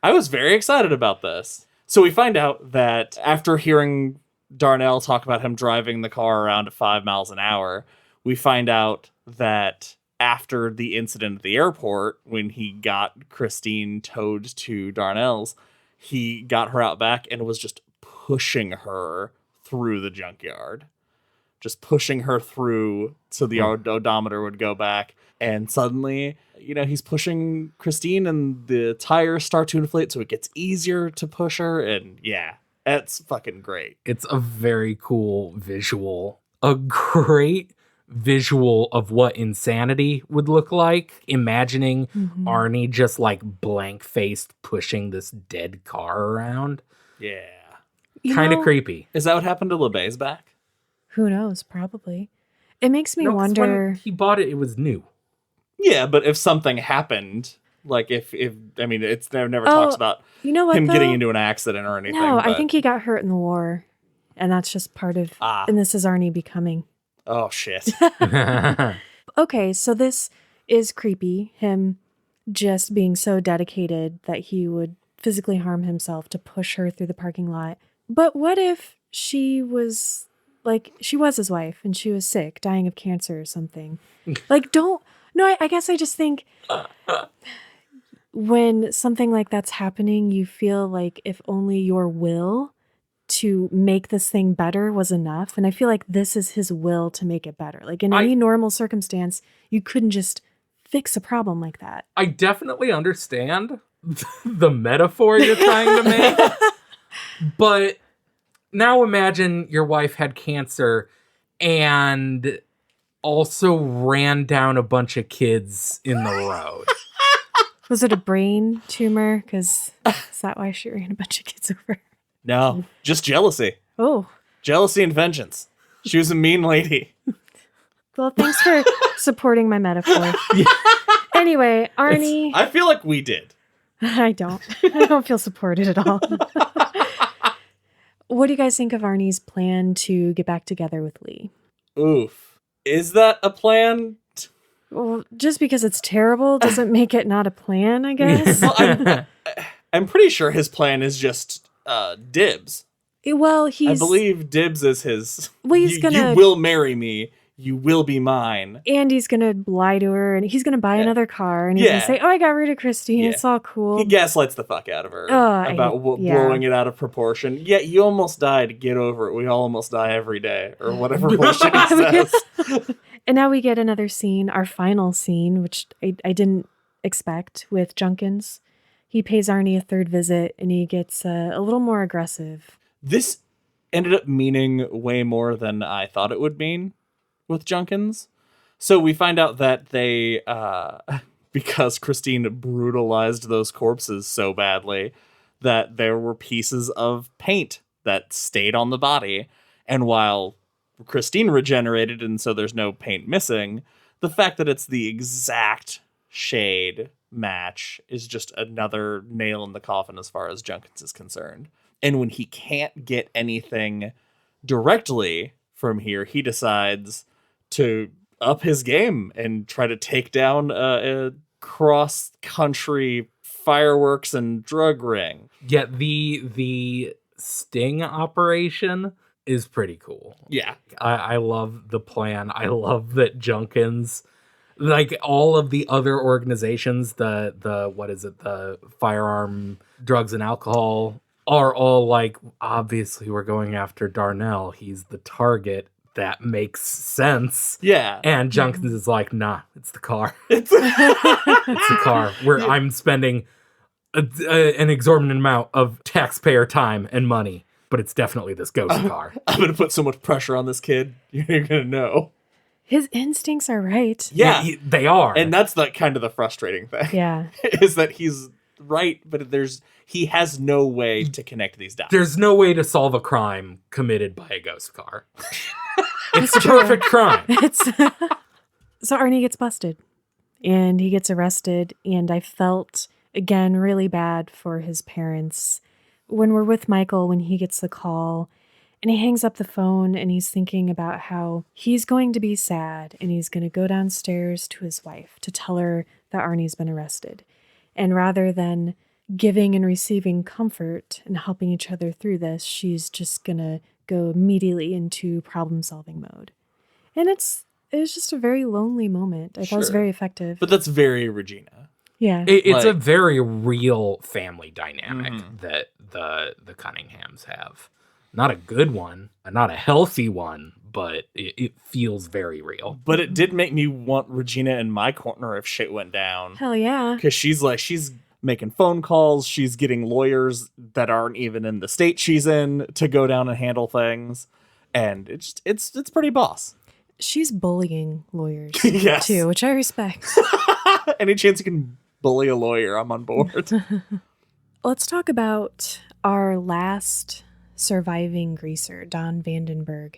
S1: I was very excited about this. So we find out that after hearing Darnell talk about him driving the car around at 5 miles an hour, we find out that after the incident at the airport, when he got Christine towed to Darnell's, he got her out back and was just pushing her through the junkyard. Just pushing her through so the odometer would go back. And suddenly, he's pushing Christine and the tires start to inflate, so it gets easier to push her. And yeah, that's fucking great.
S3: It's a very cool visual. A great visual of what insanity would look like. Imagining Arnie just like blank-faced pushing this dead car around.
S1: Yeah.
S3: Kind of creepy.
S1: Is that what happened to LeBay's back?
S2: Who knows? Probably. It makes me
S3: 'Cause
S2: wonder.
S3: when he bought it, it was new.
S1: Yeah, but if something happened, like if it's never talks about
S2: you know what,
S1: him
S2: though?
S1: getting into an accident or anything.
S2: No,
S1: but...
S2: I think he got hurt in the war, and that's just part of. And this is Arnie becoming.
S1: Oh shit.
S2: Okay, so this is creepy. Him just being so dedicated that he would physically harm himself to push her through the parking lot. But what if she was his wife and she was sick, dying of cancer or something? I guess I just think when something like that's happening, you feel like if only your will to make this thing better was enough. And I feel like this is his will to make it better. Like in any normal circumstance, you couldn't just fix a problem like that.
S3: I definitely understand the metaphor you're trying to make. But now imagine your wife had cancer and also ran down a bunch of kids in the road.
S2: Was it a brain tumor? Because is that why she ran a bunch of kids over?
S1: No, just jealousy.
S2: Oh.
S1: Jealousy and vengeance. She was a mean lady.
S2: Well, thanks for supporting my metaphor. Yeah. Anyway, Arnie.
S1: I feel like we did.
S2: I don't feel supported at all. What do you guys think of Arnie's plan to get back together with Lee?
S1: Oof. Is that a plan?
S2: Well, just because it's terrible doesn't make it not a plan, I guess.
S1: Well, I'm pretty sure his plan is just dibs.
S2: Well,
S1: I believe dibs is his.
S2: Well,
S1: you will marry me. You will be mine.
S2: And he's going to lie to her, and he's going to buy another car, and he's going to say, oh, I got rid of Christine. It's all cool.
S1: He gaslights the fuck out of her about blowing it out of proportion. Yeah, you almost died. Get over it. We all almost die every day. Or whatever bullshit he says.
S2: And now we get another scene, our final scene, which I didn't expect, with Junkins. He pays Arnie a third visit, and he gets a little more aggressive.
S1: This ended up meaning way more than I thought it would mean with Junkins. So we find out that they, because Christine brutalized those corpses so badly, that there were pieces of paint that stayed on the body. And while Christine regenerated, and so there's no paint missing, the fact that it's the exact shade match is just another nail in the coffin as far as Junkins is concerned. And when he can't get anything directly from here, he decides to up his game and try to take down a cross-country fireworks and drug ring.
S3: Yeah, the sting operation is pretty cool.
S1: Yeah.
S3: I love the plan. I love that Junkins, like all of the other organizations, the what is it, the firearm, drugs, and alcohol, are all like, obviously we're going after Darnell. He's the target. That makes sense.
S1: Yeah.
S3: And Junkins is like, nah, it's the car. It's the car where I'm spending an exorbitant amount of taxpayer time and money, but it's definitely this ghost car.
S1: I'm going to put so much pressure on this kid. You're going to know.
S2: His instincts are right.
S1: Yeah,
S3: they are.
S1: And that's the kind of the frustrating thing.
S2: Yeah.
S1: Is that he's right, but he has no way to connect these dots.
S3: There's no way to solve a crime committed by a ghost car. It's the perfect crime.
S2: So Arnie gets busted and he gets arrested, and I felt, again, really bad for his parents. When we're with Michael, when he gets the call and he hangs up the phone and he's thinking about how he's going to be sad and he's going to go downstairs to his wife to tell her that Arnie's been arrested. And rather than giving and receiving comfort and helping each other through this, she's just going to go immediately into problem-solving mode. And it was just a very lonely moment. I thought it was very effective.
S1: But that's very Regina.
S2: Yeah.
S3: It's a very real family dynamic that the Cunninghams have. Not a good one, not a healthy one, but it feels very real.
S1: But it did make me want Regina in my corner if shit went down.
S2: Hell yeah.
S1: Because she's making phone calls. She's getting lawyers that aren't even in the state she's in to go down and handle things. And it's pretty boss.
S2: She's bullying lawyers
S1: yes.
S2: too, which I respect.
S1: Any chance you can bully a lawyer, I'm on board.
S2: Let's talk about our last surviving greaser, Don Vandenberg.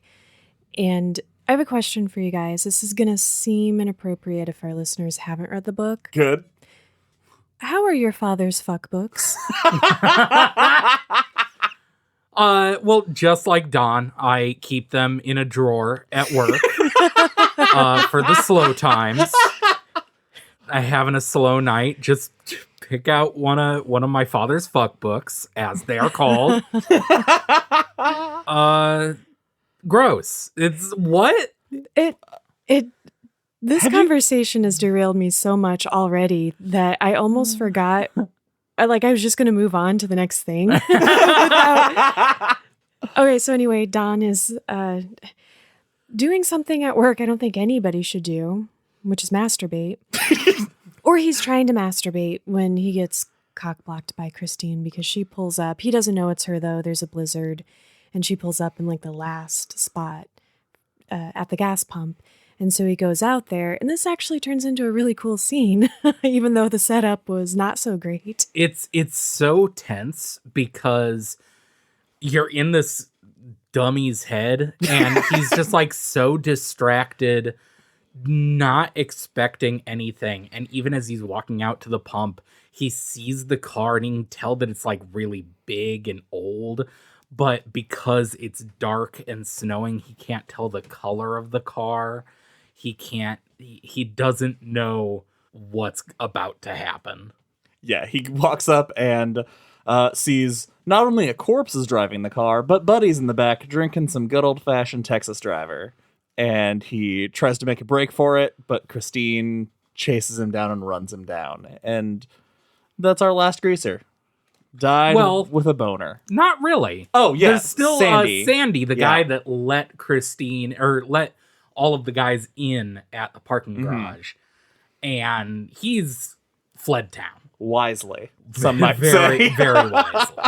S2: And I have a question for you guys. This is going to seem inappropriate if our listeners haven't read the book.
S1: Good.
S2: How are your father's fuck books?
S3: Well, just like Don, I keep them in a drawer at work for the slow times. I having a slow night, just pick out one of my father's fuck books, as they are called. Gross. It's what?
S2: This conversation has derailed me so much already that I almost forgot. I was just going to move on to the next thing. Okay, so anyway, Don is doing something at work I don't think anybody should do, which is masturbate. Or he's trying to masturbate when he gets cock-blocked by Christine because she pulls up. He doesn't know it's her, though. There's a blizzard, and she pulls up in the last spot at the gas pump. And so he goes out there, and this actually turns into a really cool scene, even though the setup was not so great.
S3: It's so tense because you're in this dummy's head, and he's just so distracted, not expecting anything. And even as he's walking out to the pump, he sees the car, and he can tell that it's really big and old. But because it's dark and snowing, he can't tell the color of the car. He doesn't know what's about to happen.
S1: Yeah, he walks up and sees not only a corpse is driving the car, but Buddy's in the back drinking some good old-fashioned Texas Driver. and he tries to make a break for it, but Christine chases him down and runs him down. And that's our last greaser. Died with a boner.
S3: Not really.
S1: Oh, yeah.
S3: There's still Sandy, the guy that let Christine, or let all of the guys in at the parking garage. And he's fled town.
S1: Wisely. Some might say.
S3: Very wisely.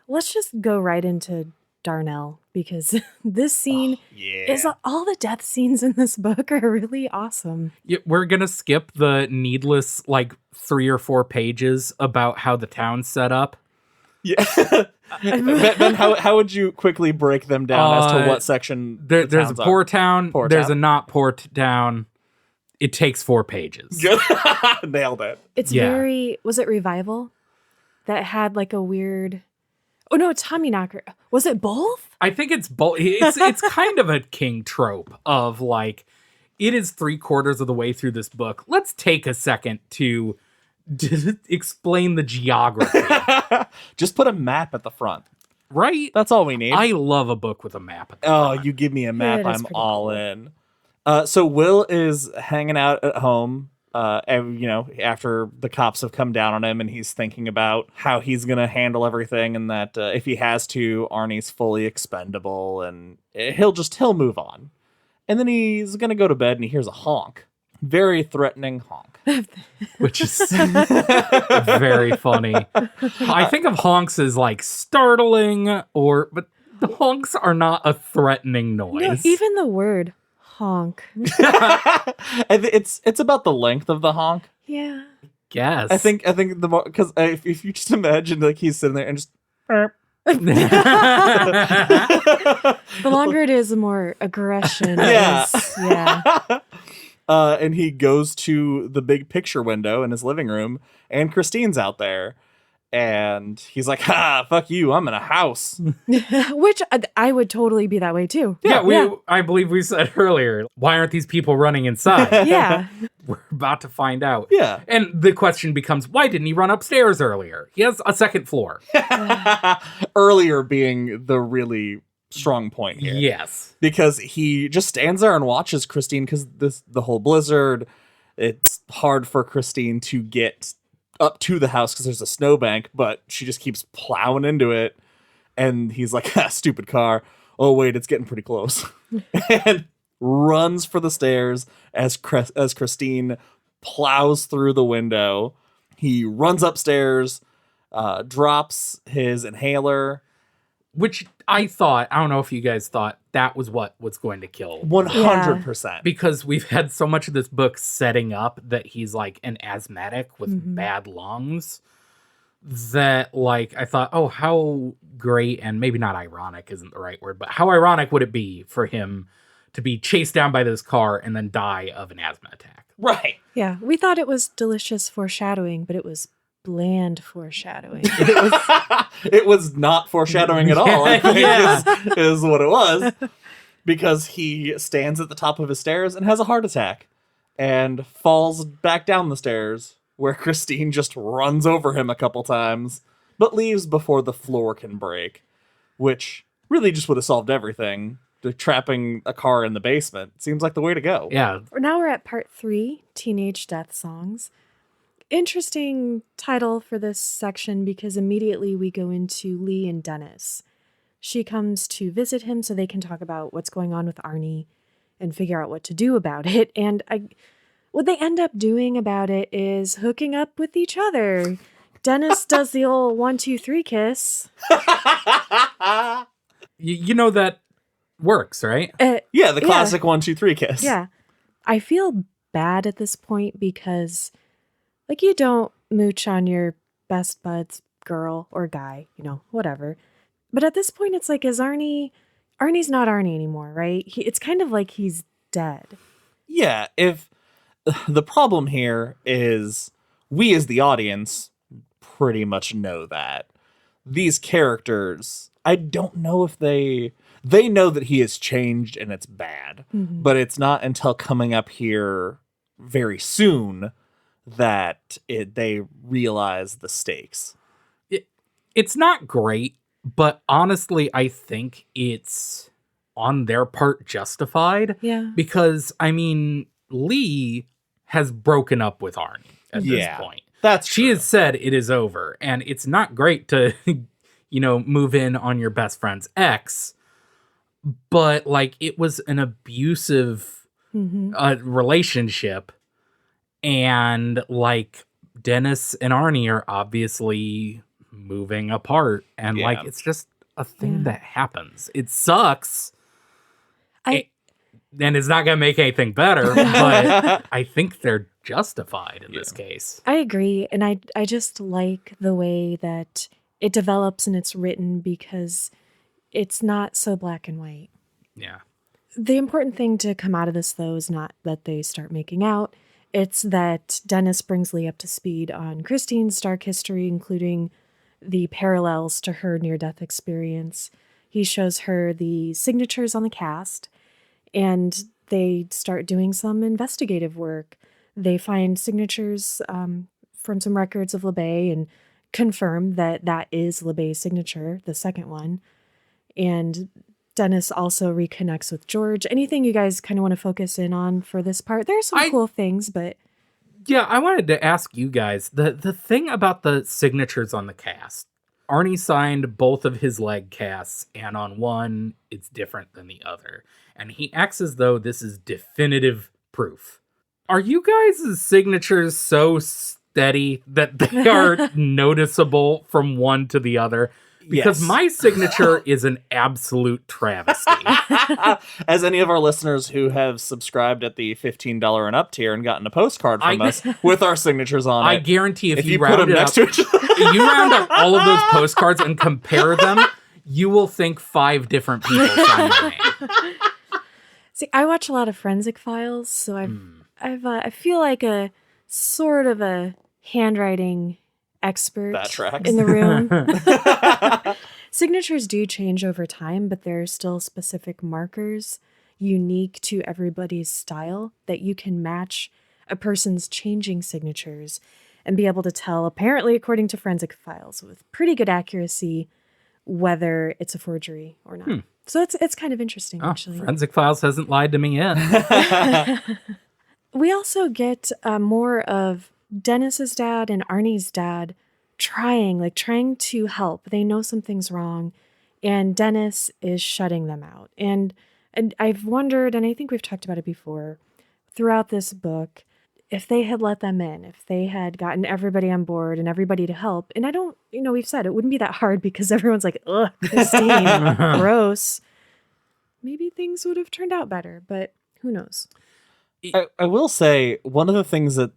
S2: Let's just go right into Darnell, because this scene is all the death scenes in this book are really awesome.
S3: Yeah, we're going to skip the needless, 3 or 4 pages about how the town's set up.
S1: Yeah. Ben, how would you quickly break them down as to what section
S3: there's a poor town, there's a not poor town. It takes 4 pages.
S1: Nailed it.
S2: It's very, was it Revival? That had a weird... Oh, no, it's Tommyknocker. Was it both?
S3: I think it's both. It's kind of a king trope of it is 3/4 of the way through this book. Let's take a second to explain the geography.
S1: Just put a map at the front.
S3: Right?
S1: That's all we need.
S3: I love a book with a map at the front.
S1: You give me a map, I'm all in. So Will is hanging out at home. After the cops have come down on him, and he's thinking about how he's going to handle everything, and that if he has to, Arnie's fully expendable, and he'll move on. And then he's going to go to bed, and he hears a honk. Very threatening honk.
S3: Which is very funny. I think of honks as startling, but the honks are not a threatening noise.
S2: No, even the word honk.
S1: It's about the length of the honk.
S2: Yeah.
S3: Guess.
S1: I think the more, because if you just imagine he's sitting there and just
S2: The longer it is, the more aggression.
S1: Yeah.
S2: Yeah.
S1: And he goes to the big picture window in his living room, and Christine's out there. And he's like, fuck you, I'm in a house.
S2: Which I would totally be that way too.
S3: I believe we said earlier, why aren't these people running inside?
S2: Yeah.
S3: We're about to find out.
S1: Yeah.
S3: And the question becomes, why didn't he run upstairs earlier? He has a second floor.
S1: Earlier being the really strong point here.
S3: Yes.
S1: Because he just stands there and watches Christine, because the whole blizzard, it's hard for Christine to get up to the house because there's a snowbank, but she just keeps plowing into it. And he's like, stupid car. Oh, wait, it's getting pretty close. And runs for the stairs as Christine plows through the window. He runs upstairs, drops his inhaler.
S3: Which I don't know if you guys thought that was what was going to kill.
S1: 100%.
S3: Because we've had so much of this book setting up that he's an asthmatic with bad lungs, that I thought, oh, how great, and maybe not ironic isn't the right word, but how ironic would it be for him to be chased down by this car and then die of an asthma attack?
S1: Right.
S2: Yeah. We thought it was delicious foreshadowing, but it was bland foreshadowing.
S1: It was not foreshadowing at all, I think is what it was. Because he stands at the top of his stairs and has a heart attack and falls back down the stairs, where Christine just runs over him a couple times, but leaves before the floor can break, which really just would have solved everything. Trapping a car in the basement seems like the way to go.
S3: Yeah.
S2: Now we're at part 3, Teenage Death Songs. Interesting title for this section, because immediately we go into Lee and Dennis. She comes to visit him so they can talk about what's going on with Arnie and figure out what to do about it. And what they end up doing about it is hooking up with each other. Dennis does the old 1, 2, 3 kiss.
S3: You know that works, right?
S1: Yeah, the classic 1, 2, 3 kiss.
S2: Yeah. I feel bad at this point because... you don't mooch on your best bud's girl or guy, whatever. But at this point, it's is Arnie's not Arnie anymore, right? It's kind of like he's dead.
S1: Yeah, if the problem here is we as the audience pretty much know that. These characters, I don't know if they know that he has changed and it's bad, but it's not until coming up here very soon that they realize the stakes.
S3: It's not great, but honestly, I think it's on their part justified.
S2: Yeah.
S3: Because, I mean, Lee has broken up with Arnie at this point. She has said it is over. And it's not great to, move in on your best friend's ex. But, like, it was an abusive relationship. And, like, Dennis and Arnie are obviously moving apart. And, like, it's just a thing that happens. It sucks. And it's not going to make anything better. But I think they're justified in this case.
S2: I agree. And I just like the way that it develops and it's written because it's not so black and white.
S3: Yeah.
S2: The important thing to come out of this, though, is not that they start making out. It's that Dennis brings Lee up to speed on Christine's dark history, including the parallels to her near-death experience. He shows her the signatures on the cast, and they start doing some investigative work. They find signatures from some records of LeBay and confirm that that is LeBay's signature, the second one. And Dennis also reconnects with George. Anything you guys kind of want to focus in on for this part? There are some cool things, but...
S3: Yeah, I wanted to ask you guys, the thing about the signatures on the cast. Arnie signed both of his leg casts, and on one, it's different than the other. And he acts as though this is definitive proof. Are you guys' signatures so steady that they are noticeable from one to the other? Because my signature is an absolute travesty.
S1: As any of our listeners who have subscribed at the $15 and up tier and gotten a postcard from us with our signatures on it.
S3: I guarantee if you
S1: put
S3: round
S1: them
S3: it
S1: next
S3: up,
S1: to each other.
S3: you round up all of those postcards and compare them, you will think 5 different people signed your name.
S2: See, I watch a lot of Forensic Files, so I feel like a sort of a handwriting expert in the room. Signatures do change over time, but there are still specific markers unique to everybody's style that you can match a person's changing signatures and be able to tell, apparently according to Forensic Files, with pretty good accuracy, whether it's a forgery or not. So it's kind of interesting, actually.
S3: Forensic Files hasn't lied to me yet.
S2: We also get more of Dennis's dad and Arnie's dad trying to help. They know something's wrong, and Dennis is shutting them out. And I've wondered, and I think we've talked about it before, throughout this book, if they had let them in, if they had gotten everybody on board and everybody to help. And I don't, we've said it wouldn't be that hard because everyone's like, ugh, Christine, gross. Maybe things would have turned out better, but who knows?
S1: I will say, one of the things that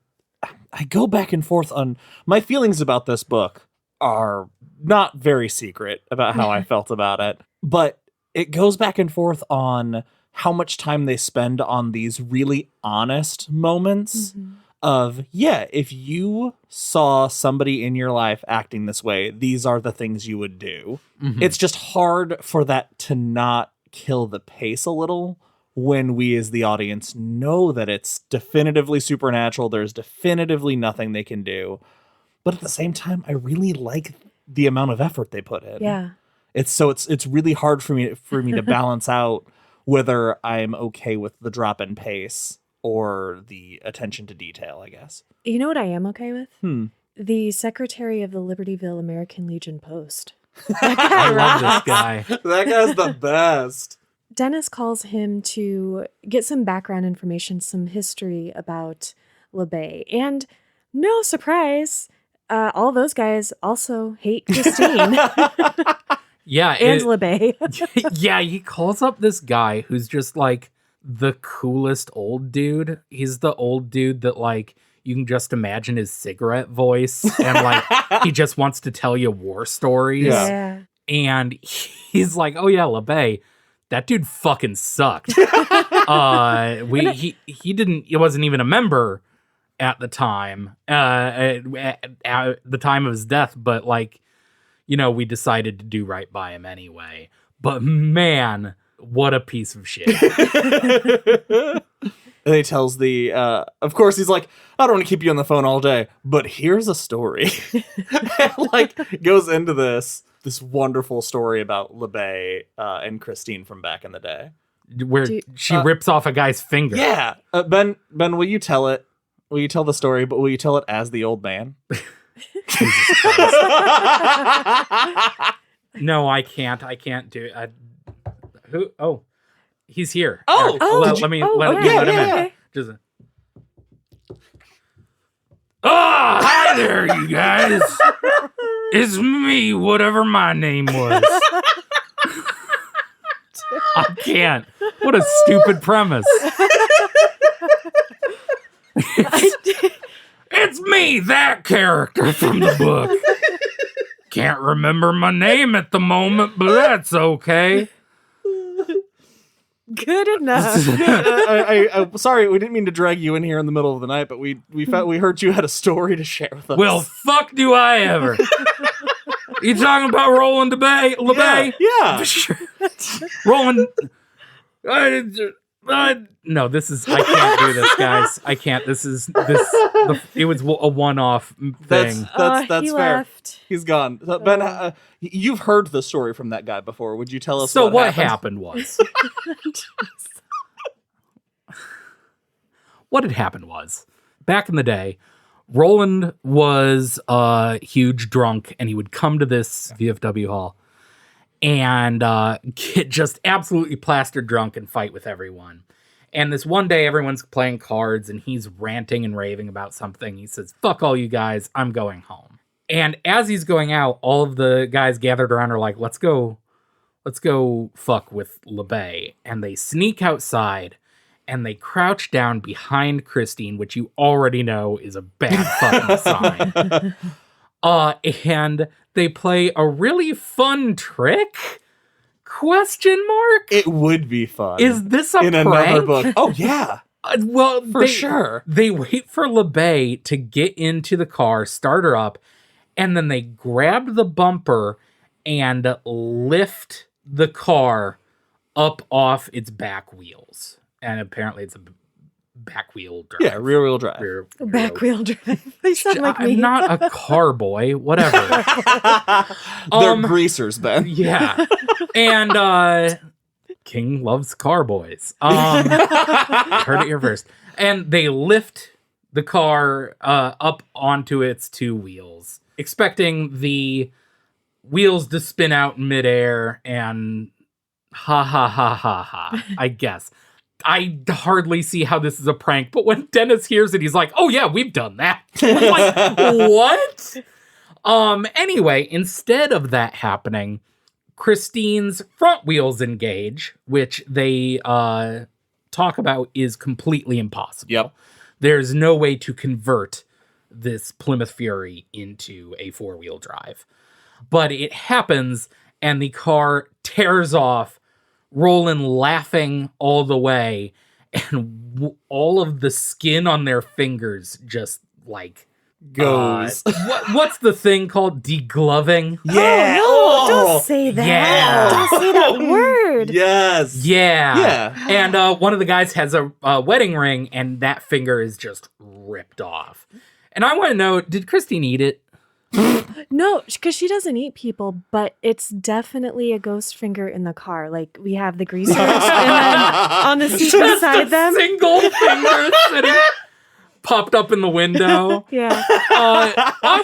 S1: I go back and forth on, my feelings about this book are not very secret about how I felt about it, but it goes back and forth on how much time they spend on these really honest moments of, if you saw somebody in your life acting this way, these are the things you would do. It's just hard for that to not kill the pace a little when we as the audience know that it's definitively supernatural, there's definitively nothing they can do. But at the same time, I really like the amount of effort they put in.
S2: Yeah.
S1: It's really hard for me to balance out whether I'm okay with the drop in pace or the attention to detail, I guess.
S2: You know what I am okay with? The secretary of the Libertyville American Legion Post.
S3: I love this guy.
S1: That guy's the best.
S2: Dennis calls him to get some background information, some history about LeBay. And no surprise, all those guys also hate Christine.
S3: Yeah.
S2: And LeBay.
S3: Yeah, he calls up this guy who's just like the coolest old dude. He's the old dude that like you can just imagine his cigarette voice and like he just wants to tell you war stories.
S2: Yeah.
S3: And he's like, oh yeah, LeBay. That dude fucking sucked. He wasn't even a member at the time, at the time of his death, but like, we decided to do right by him anyway. But man, what a piece of shit.
S1: And he tells of course, he's like, I don't want to keep you on the phone all day, but here's a story. And, like, goes into this. this wonderful story about LeBay and Christine from back in the day.
S3: Where she rips off a guy's finger.
S1: Yeah. Ben, will you tell it? Will you tell the story, but will you tell it as the old man?
S3: No, I can't. I can't do it. Who? Oh, he's here. Let me let him in.
S2: Okay.
S3: Just. Oh, hi there, you guys. It's me, whatever my name was. I can't. What a stupid premise. It's me, that character from the book. Can't remember my name at the moment, but that's okay.
S2: Good enough.
S1: I sorry, we didn't mean to drag you in here in the middle of the night, but we heard you had a story to share with us.
S3: Well, fuck do I ever. You talking about Roland LeBay?
S1: Yeah.
S3: Roland. No, this is. I can't do this, guys. I can't. It was a one-off thing.
S1: That's
S2: he
S1: fair.
S2: left.
S1: He's gone. Ben, you've heard the story from that guy before. Would you tell us?
S3: So what
S1: happened?
S3: was? What had happened was, back in the day, Roland was a huge drunk, and he would come to this VFW hall and get just absolutely plastered drunk and fight with everyone. And this one day, everyone's playing cards, and he's ranting and raving about something. He says, "Fuck all you guys, I'm going home." And as he's going out, all of the guys gathered around are like, let's go fuck with LeBay. And they sneak outside, and they crouch down behind Christine, which you already know is a bad fucking sign. And they play a really fun trick? ?
S1: It would be fun.
S3: Is this a
S1: in
S3: prank?
S1: another book? Oh yeah.
S3: Well,
S1: for sure.
S3: They wait for LeBay to get into the car, start her up, and then they grab the bumper and lift the car up off its back wheels. And apparently it's a back wheel drive.
S1: Yeah, rear wheel drive.
S2: Back wheel drive. They sound like me.
S3: I'm not a car boy. Whatever.
S1: They're greasers, Ben.
S3: Yeah. And King loves car boys. Heard it here first. And they lift the car up onto its two wheels, expecting the wheels to spin out in midair and ha, I guess. I hardly see how this is a prank, but when Dennis hears it, he's like, "Oh yeah, we've done that." I'm like, what? Anyway, instead of that happening, Christine's front wheels engage, which they talk about is completely impossible.
S1: Yep.
S3: There's no way to convert this Plymouth Fury into a four-wheel drive. But it happens, and the car tears off, Roland laughing all the way, and all of the skin on their fingers just like
S1: goes.
S3: What's the thing called? Degloving?
S1: Yeah.
S2: Oh, no, don't say that.
S3: Yeah.
S2: Don't say that word.
S1: Yes.
S3: Yeah. And one of the guys has a wedding ring, and that finger is just ripped off. And I want to know, did Christine eat it?
S2: No, because she doesn't eat people, but it's definitely a ghost finger in the car. Like, we have the greasers and then on the seat beside them.
S3: Single finger sitting popped up in the window.
S2: Yeah.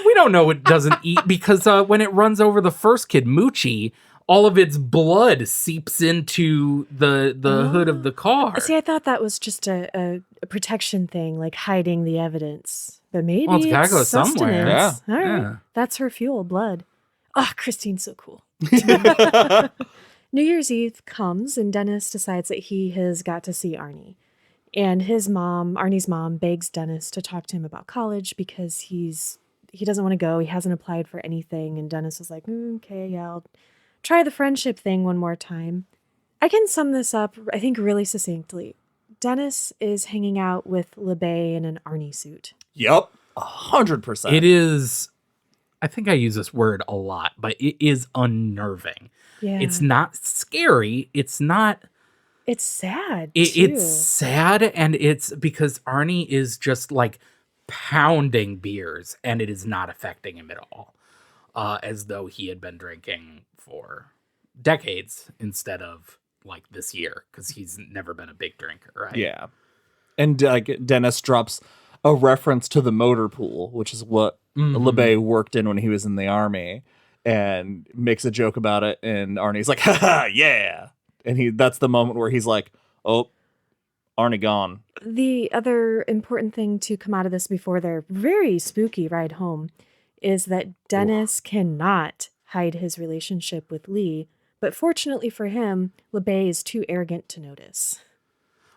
S3: We don't know it doesn't eat because when it runs over the first kid, Moochie, all of its blood seeps into the hood of the car.
S2: See, I thought that was just a protection thing, like hiding the evidence. But maybe
S3: Well, it's gotta go
S2: sustenance.
S3: somewhere.
S1: Yeah.
S2: All right.
S3: Yeah.
S2: That's her fuel, blood. Oh, Christine's so cool. New Year's Eve comes, and Dennis decides that he has got to see Arnie. And his mom, Arnie's mom, begs Dennis to talk to him about college because he doesn't want to go. He hasn't applied for anything. And Dennis is like, okay, yeah, I'll try the friendship thing one more time. I can sum this up, I think, really succinctly. Dennis is hanging out with LeBay in an Arnie suit.
S1: Yep. 100%.
S3: It is, I think I use this word a lot, but it is unnerving.
S2: Yeah.
S3: It's not scary. It's not.
S2: It's sad.
S3: It's sad, and it's because Arnie is just like pounding beers, and it is not affecting him at all. as though he had been drinking for decades instead of like this year, because he's never been a big drinker, right?
S1: Yeah. And Dennis drops a reference to the motor pool, which is what LeBay worked in when he was in the army, and makes a joke about it. And Arnie's like, haha, yeah. And that's the moment where he's like, oh, Arnie gone.
S2: The other important thing to come out of this before their very spooky ride home is that Dennis cannot hide his relationship with Lee, but fortunately for him, LeBay is too arrogant to notice.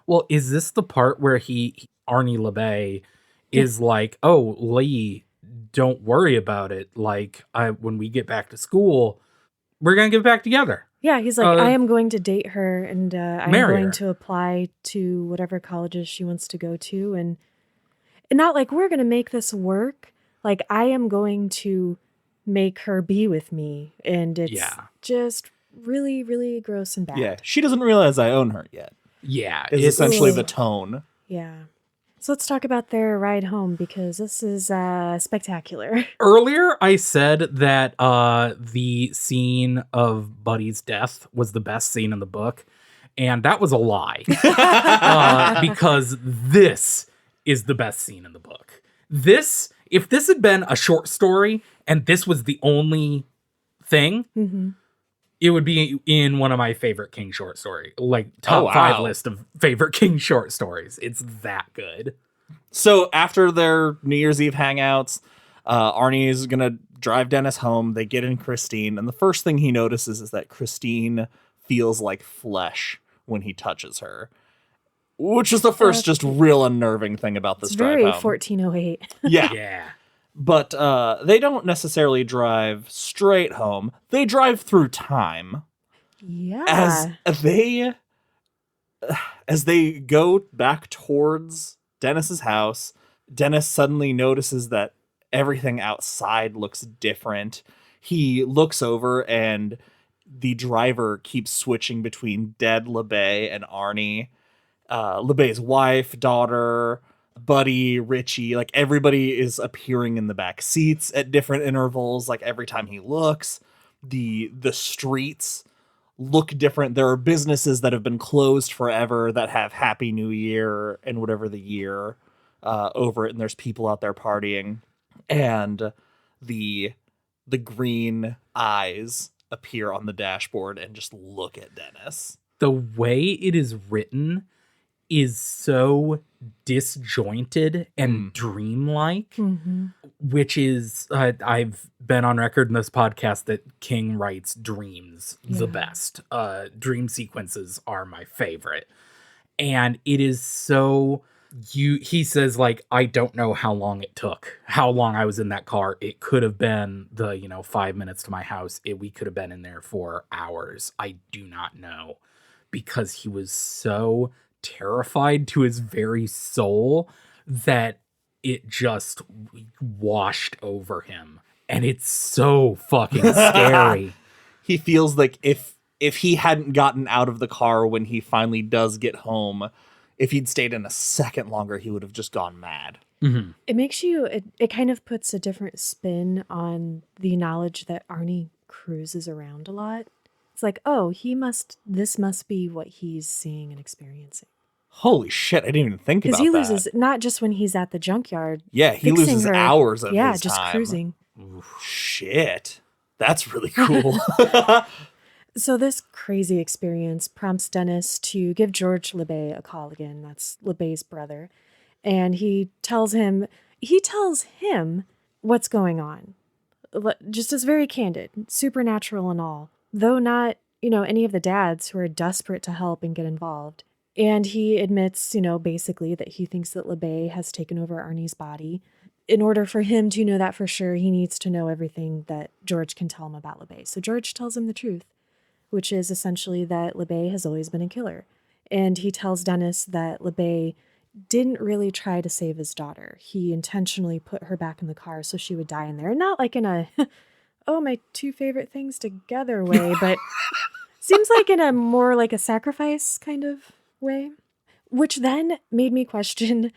S3: Well, is this the part where Arnie LeBay is like, oh, Lee, don't worry about it. Like, when we get back to school, we're going to get back together.
S2: Yeah, he's like, I am going to date her, and I'm going
S3: her.
S2: to apply to whatever colleges she wants to go to. And not like, we're going to make this work. Like, I am going to make her be with me. And it's just really, really gross and bad.
S1: Yeah, she doesn't realize I own her yet.
S3: Yeah.
S1: Is essentially the tone.
S2: Yeah. So let's talk about their ride home, because this is spectacular.
S3: Earlier, I said that the scene of Buddy's death was the best scene in the book, and that was a lie. Because this is the best scene in the book. If this had been a short story and this was the only thing, it would be in one of my favorite King short story, like top 5 list of favorite King short stories. It's that good.
S1: So after their New Year's Eve hangouts, Arnie is going to drive Dennis home. They get in Christine. And the first thing he notices is that Christine feels like flesh when he touches her, which is the first just real unnerving thing about this drive home.
S2: Very 1408.
S1: Yeah.
S3: Yeah.
S1: But they don't necessarily drive straight home. They drive through time.
S2: Yeah.
S1: As they go back towards Dennis's house, Dennis suddenly notices that everything outside looks different. He looks over and the driver keeps switching between dead LeBay and Arnie. LeBay's wife, daughter, Buddy, Richie, like everybody is appearing in the back seats at different intervals. Like every time he looks, the streets look different. There are businesses that have been closed forever that have Happy New Year and whatever the year over it. And there's people out there partying, and the green eyes appear on the dashboard and just look at Dennis.
S3: The way it is written is so disjointed and dreamlike, which is, I've been on record in this podcast that King writes dreams the best. Dream sequences are my favorite. And it is so, he says, like, I don't know how long it took, how long I was in that car. It could have been 5 minutes to my house. We could have been in there for hours. I do not know, because he was so terrified to his very soul that it just washed over him, and it's so fucking scary.
S1: He feels like if he hadn't gotten out of the car when he finally does get home, if he'd stayed in a second longer, he would have just gone mad.
S2: It makes you, it kind of puts a different spin on the knowledge that Arnie cruises around a lot. It's like, oh, this must be what he's seeing and experiencing.
S1: Holy shit, I didn't even think about that.
S2: Because he loses, not just when he's at the junkyard.
S1: Yeah, he loses hours of his time.
S2: Yeah, just cruising.
S1: Shit. That's really cool.
S2: So this crazy experience prompts Dennis to give George LeBay a call again. That's LeBay's brother. And he tells him what's going on. Just as very candid, supernatural and all. Though not, any of the dads who are desperate to help and get involved. And he admits, basically that he thinks that LeBay has taken over Arnie's body. In order for him to know that for sure, he needs to know everything that George can tell him about LeBay. So George tells him the truth, which is essentially that LeBay has always been a killer. And he tells Dennis that LeBay didn't really try to save his daughter. He intentionally put her back in the car so she would die in there. Not like in a, oh, my 2 favorite things together way, but seems like in a more like a sacrifice kind of way, which then made me question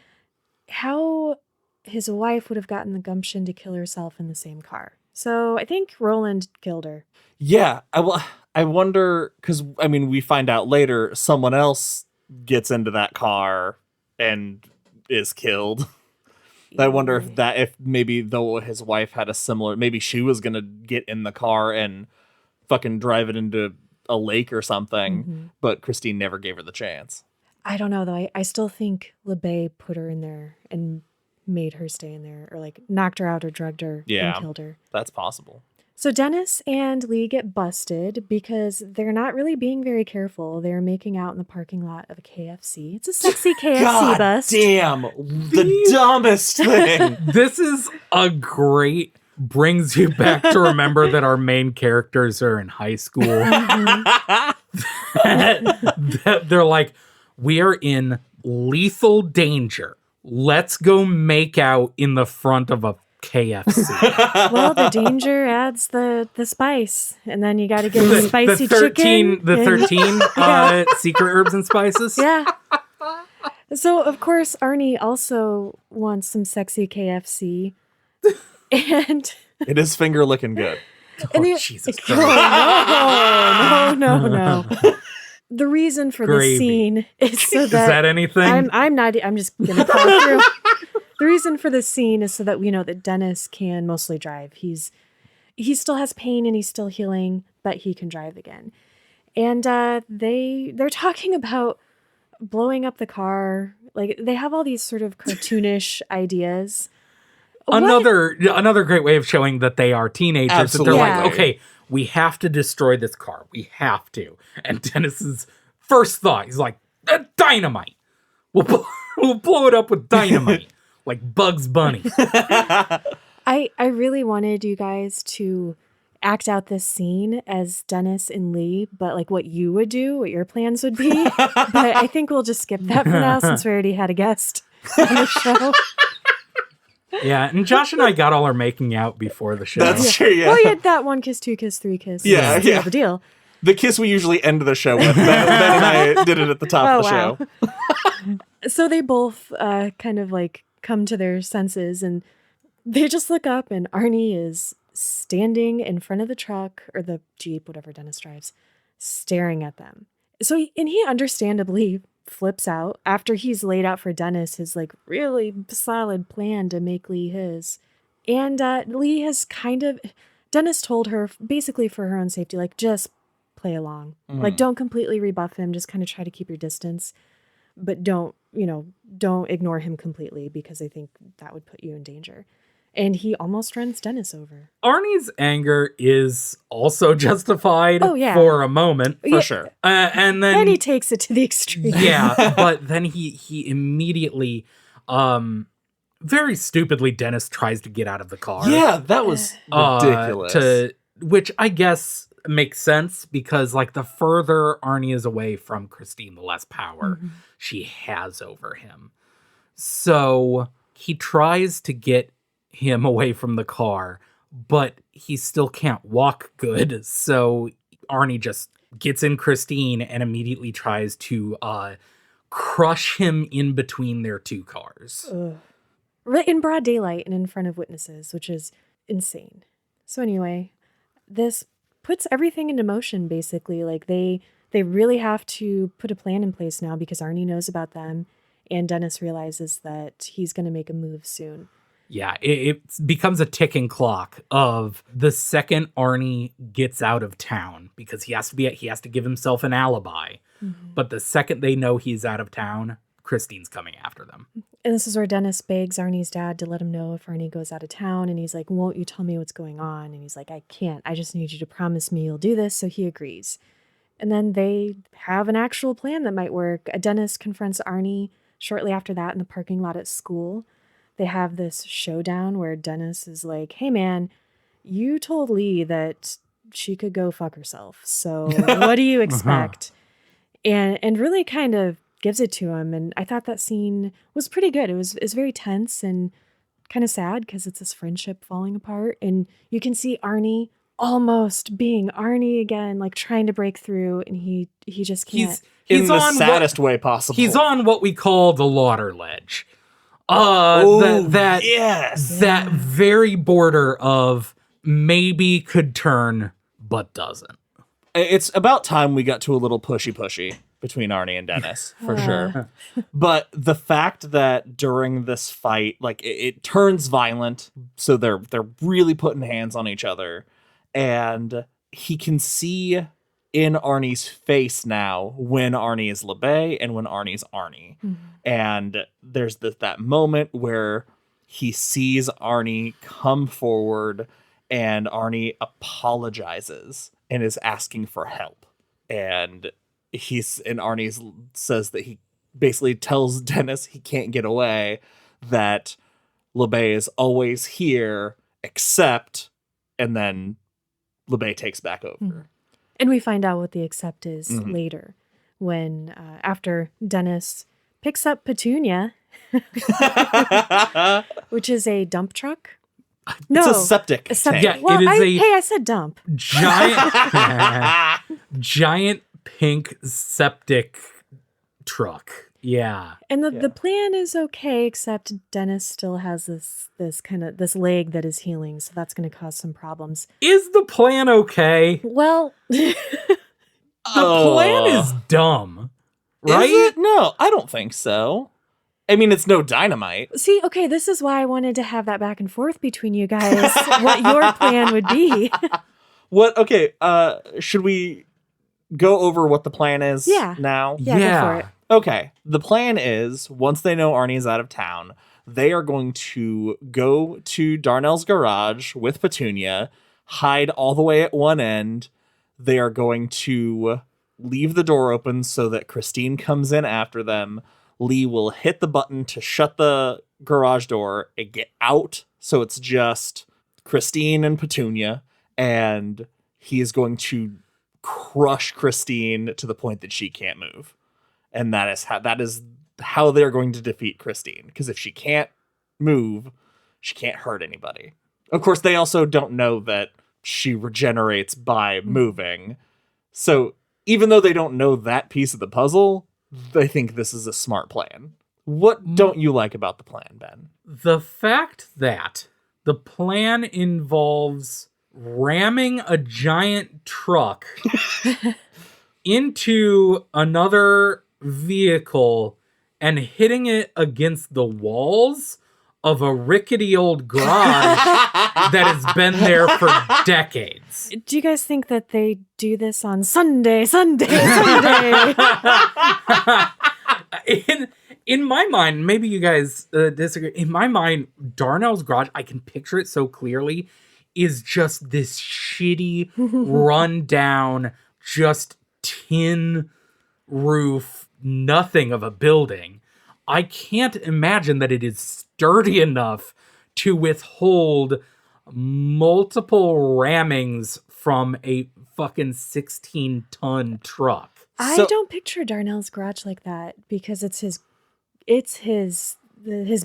S2: how his wife would have gotten the gumption to kill herself in the same car. So I think Roland killed her.
S1: Yeah, I wonder, because, I mean, we find out later someone else gets into that car and is killed. I wonder if maybe though his wife had a similar, maybe she was going to get in the car and fucking drive it into a lake or something, but Christine never gave her the chance.
S2: I don't know, though. I still think LeBay put her in there and made her stay in there, or like knocked her out or drugged her and killed her.
S1: That's possible.
S2: So Dennis and Lee get busted because they're not really being very careful. They're making out in the parking lot of a KFC. It's a sexy KFC
S1: God
S2: bust.
S1: Damn, the dumbest thing.
S3: This is a great, brings you back to remember that our main characters are in high school. They're like, we are in lethal danger. Let's go make out in the front of a KFC.
S2: Well, the danger adds the spice, and then you got to get the spicy chicken.
S3: The 13 secret herbs and spices.
S2: Yeah. So, of course, Arnie also wants some sexy KFC. And
S1: it is finger looking good.
S3: Jesus Christ.
S2: No. The reason for this scene is so that...
S3: Is that anything?
S2: I'm just going to power through. The reason for this scene is so that we know that Dennis can mostly drive. He still has pain and he's still healing, but he can drive again. And they're talking about blowing up the car. Like, they have all these sort of cartoonish ideas.
S3: Another great way of showing that they are teenagers.
S1: Absolutely.
S3: That they're like, okay, we have to destroy this car. We have to. And Dennis's first thought, he's like, dynamite. We'll blow it up with dynamite. Like Bugs Bunny.
S2: I really wanted you guys to act out this scene as Dennis and Lee, but like what you would do, what your plans would be. But I think we'll just skip that for now since we already had a guest on the show.
S3: Yeah, and Josh and I got all our making out before the show.
S1: That's true, yeah.
S2: Well, you had that 1 kiss, 2 kiss, 3 kiss.
S1: Yeah.
S2: The deal.
S1: The kiss we usually end the show with. Ben and I did it at the top of the show.
S2: So they both kind of like come to their senses and they just look up and Arnie is standing in front of the truck or the Jeep, whatever Dennis drives, staring at them. So he understandably flips out after he's laid out for Dennis his like really solid plan to make Lee his. And Lee has Dennis told her basically for her own safety, like just play along. Like don't completely rebuff him, just kind of try to keep your distance. But don't ignore him completely because I think that would put you in danger. And he almost runs Dennis over.
S3: Arnie's anger is also justified for a moment.
S1: For sure.
S3: And then
S2: he takes it to the extreme.
S3: Yeah, but then he immediately, very stupidly, Dennis tries to get out of the car.
S1: Yeah, that was ridiculous.
S3: Which I guess makes sense because like the further Arnie is away from Christine, the less power she has over him. So he tries to get him away from the car, but he still can't walk good. So Arnie just gets in Christine and immediately tries to crush him in between their two cars.
S2: Right in broad daylight and in front of witnesses, which is insane. So anyway, this puts everything into motion, basically. Like they really have to put a plan in place now because Arnie knows about them and Dennis realizes that he's going to make a move soon.
S3: Yeah, it becomes a ticking clock of the second Arnie gets out of town because he has to give himself an alibi. But the second they know he's out of town, Christine's coming after them. And
S2: this is where Dennis begs Arnie's dad to let him know if Arnie goes out of town. And he's like, won't you tell me what's going on? And he's like, I can't. I just need you to promise me you'll do this. So he agrees. And then they have an actual plan that might work. Dennis confronts Arnie shortly after that in the parking lot at school. They have this showdown where Dennis is like, hey, man, you told Lee that she could go fuck herself. So what do you expect? And really kind of gives it to him. And I thought that scene was pretty good. It was very tense and kind of sad because it's this friendship falling apart. And you can see Arnie almost being Arnie again, like trying to break through. And he just can't.
S1: He's in the saddest way possible.
S3: He's on what we call the lauder ledge. That very border of maybe could turn, but doesn't.
S1: It's about time we got to a little pushy between Arnie and Dennis, for sure. But the fact that during this fight, like it turns violent, so they're really putting hands on each other, and he can see in Arnie's face now when Arnie is LeBay and when Arnie's Arnie. Mm-hmm. And there's that moment where he sees Arnie come forward and Arnie apologizes and is asking for help. And Arnie says that he basically tells Dennis he can't get away, that LeBay is always here, except, and then LeBay takes back over. Mm-hmm.
S2: And we find out what the accept is later, when after Dennis picks up Petunia, which is a dump truck. No,
S1: it's a septic tank.
S3: Yeah,
S2: well,
S3: it is
S2: I said dump.
S3: Giant pink septic truck. Yeah.
S2: And the plan is okay, except Dennis still has this leg that is healing, so that's going to cause some problems.
S3: Is the plan okay?
S2: Well,
S3: the plan is dumb, right?
S1: Is it? No, I don't think so. I mean, it's no dynamite.
S2: See, okay, this is why I wanted to have that back and forth between you guys, what your plan would be.
S1: What? Okay, should we go over what the plan is now?
S2: Yeah, go for it.
S1: Okay, the plan is, once they know Arnie's out of town, they are going to go to Darnell's garage with Petunia, hide all the way at one end. They are going to leave the door open so that Christine comes in after them. Lee will hit the button to shut the garage door and get out, so it's just Christine and Petunia, and he is going to crush Christine to the point that she can't move. And that is how they're going to defeat Christine. Because if she can't move, she can't hurt anybody. Of course, they also don't know that she regenerates by moving. So even though they don't know that piece of the puzzle, they think this is a smart plan. What don't you like about the plan, Ben?
S3: The fact that the plan involves ramming a giant truck into another vehicle and hitting it against the walls of a rickety old garage that has been there for decades.
S2: Do you guys think that they do this on Sunday?
S3: In my mind, maybe you guys disagree. In my mind, Darnell's garage, I can picture it so clearly, is just this shitty, run-down, just tin roof, nothing of a building. I can't imagine that it is sturdy enough to withhold multiple rammings from a fucking 16-ton truck.
S2: I don't picture Darnell's garage like that because it's his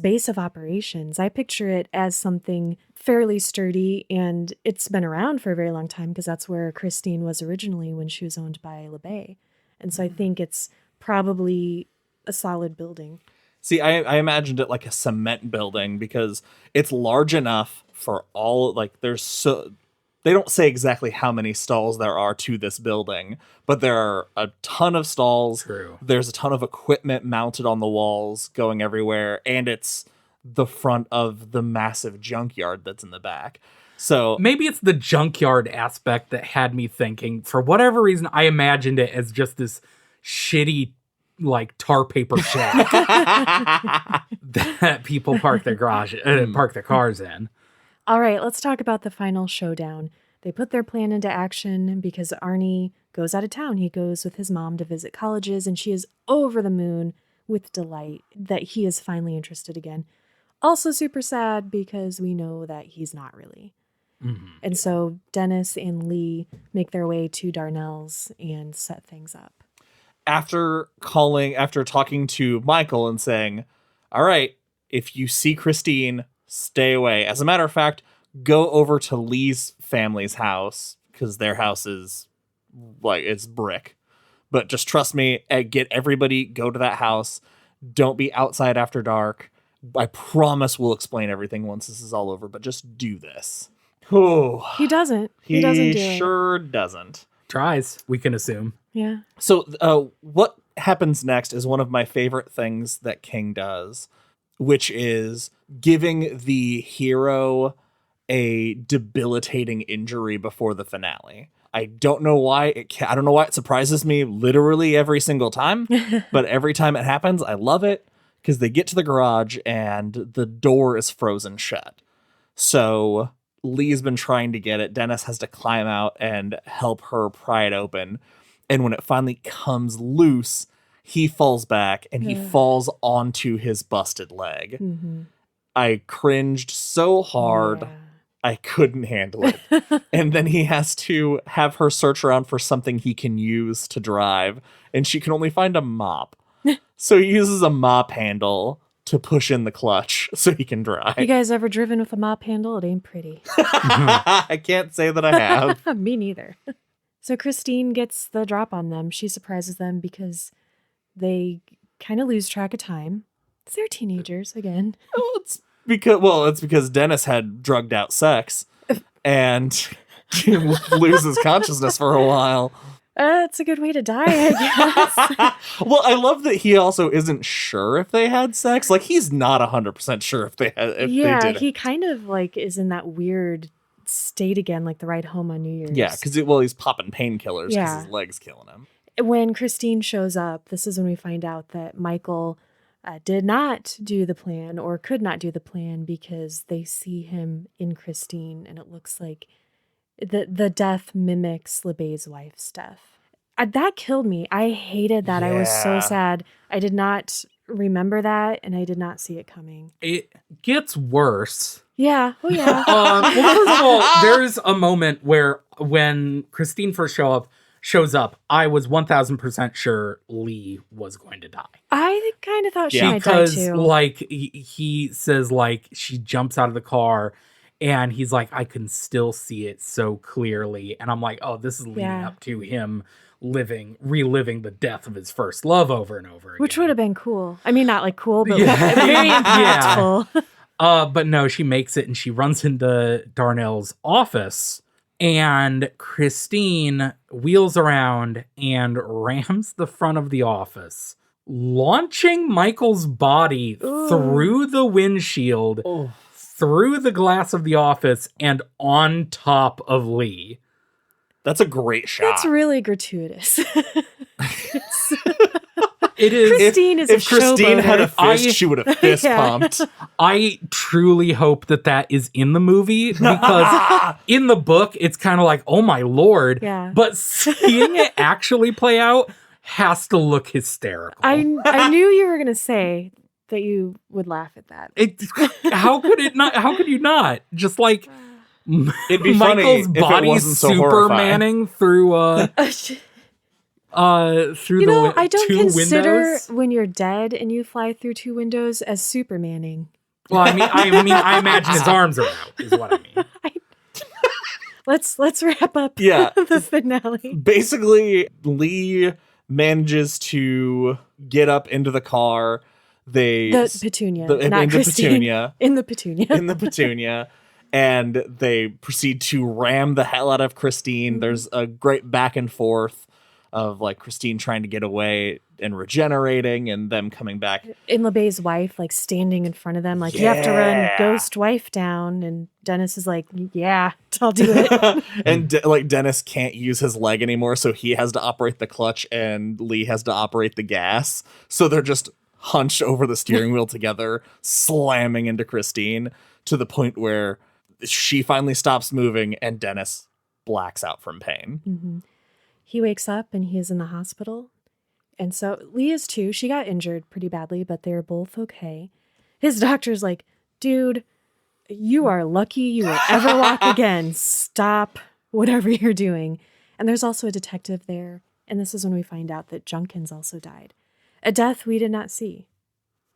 S2: base of operations. I picture it as something fairly sturdy, and it's been around for a very long time because that's where Christine was originally when she was owned by LeBay. And so I think it's probably a solid building.
S1: See, I imagined it like a cement building because it's large enough for all, like, they don't say exactly how many stalls there are to this building, but there are a ton of stalls.
S3: True.
S1: There's a ton of equipment mounted on the walls going everywhere, and it's the front of the massive junkyard that's in the back. So
S3: maybe it's the junkyard aspect that had me thinking. For whatever reason, I imagined it as just this shitty, like, tar paper shack that people park their park their cars in.
S2: All right, let's talk about the final showdown. They put their plan into action because Arnie goes out of town. He goes with his mom to visit colleges, and she is over the moon with delight that he is finally interested again. Also super sad because we know that he's not really. Mm-hmm. And so Dennis and Lee make their way to Darnell's and set things up.
S1: After talking to Michael and saying, all right, if you see Christine, stay away. As a matter of fact, go over to Lee's family's house because their house is like, it's brick. But just trust me, get everybody, go to that house. Don't be outside after dark. I promise we'll explain everything once this is all over, but just do this. Oh,
S2: He doesn't.
S1: he
S2: doesn't do it.
S1: sure doesn't.
S3: Tries, we can assume.
S2: Yeah.
S1: So what happens next is one of my favorite things that King does, which is giving the hero a debilitating injury before the finale. I don't know why I don't know why it surprises me literally every single time, but every time it happens, I love it because they get to the garage and the door is frozen shut. So Lee's been trying to get it. Dennis has to climb out and help her pry it open. And when it finally comes loose, he falls back and he falls onto his busted leg.
S2: Mm-hmm.
S1: I cringed so hard.
S2: Yeah.
S1: I couldn't handle it. And then he has to have her search around for something he can use to drive. And she can only find a mop. So he uses a mop handle to push in the clutch so he can drive.
S2: You guys ever driven with a mop handle? It ain't pretty.
S1: I can't say that I have.
S2: Me neither. So Christine gets the drop on them. She surprises them because they kind of lose track of time. They're teenagers again.
S1: It's because Dennis had drugged out sex and loses consciousness for a while.
S2: It's a good way to die, I guess.
S1: Well, I love that he also isn't sure if they had sex. Like, he's not 100% sure if they did.
S2: He kind of like is in that weird state again, like the ride home on New Year's.
S1: Yeah, because he's popping painkillers because his leg's killing him.
S2: When Christine shows up, this is when we find out that Michael did not do the plan or could not do the plan because they see him in Christine and it looks like the death mimics LeBay's wife's death. That killed me. I hated that.
S1: Yeah.
S2: I was so sad. I did not remember that and I did not see it coming.
S3: It gets worse.
S2: Yeah. Oh, yeah.
S3: Well, first of all, there's a moment where when Christine first shows up, I was 1000% sure Lee was going to die.
S2: I kind of thought she might die
S3: Because,
S2: too.
S3: like, he says, like, she jumps out of the car and he's like, I can still see it so clearly. And I'm like, oh, this is leading up to him reliving the death of his first love over and over again.
S2: Which would have been cool. I mean, not like cool, but very impactful.
S3: But no, she makes it and she runs into Darnell's office. And Christine wheels around and rams the front of the office, launching Michael's body through the windshield, through the glass of the office, and on top of Lee.
S1: That's a great shot.
S2: That's really gratuitous.
S3: It is.
S2: Christine is a
S1: If Christine
S2: showboater.
S1: had a fist, she would have fist pumped.
S3: I truly hope that is in the movie because in the book, it's kind of like, oh my Lord.
S2: Yeah.
S3: But seeing it actually play out has to look hysterical.
S2: I knew you were going to say that you would laugh at that.
S3: How could it not? How could you not? Just like
S1: It'd be funny
S3: Michael's
S1: if it
S3: body
S1: wasn't so horrifying.
S3: Supermaning through through
S2: I don't
S3: two
S2: consider
S3: windows.
S2: when you're dead and you fly through two windows as Supermaning.
S3: Well, I imagine his arms are out. Is what I mean.
S2: Let's wrap up the finale.
S1: Basically, Lee manages to get up into the car.
S2: The Petunia, not
S1: into
S2: Christine.
S1: Petunia.
S2: In the Petunia.
S1: In the Petunia. And they proceed to ram the hell out of Christine.
S2: Mm-hmm.
S1: There's a great back and forth of like Christine trying to get away and regenerating and them coming back.
S2: And LeBay's wife like standing in front of them like, you have to run ghost wife down. And Dennis is like, yeah, I'll do it.
S1: And Dennis can't use his leg anymore, so he has to operate the clutch and Lee has to operate the gas. So they're just hunched over the steering wheel together, slamming into Christine to the point where she finally stops moving and Dennis blacks out from pain.
S2: Mm-hmm. He wakes up and he is in the hospital. And so Lee is too. She got injured pretty badly, but they're both okay. His doctor's like, dude, you are lucky you will ever walk again. Stop whatever you're doing. And there's also a detective there. And this is when we find out that Junkins also died. A death we did not see.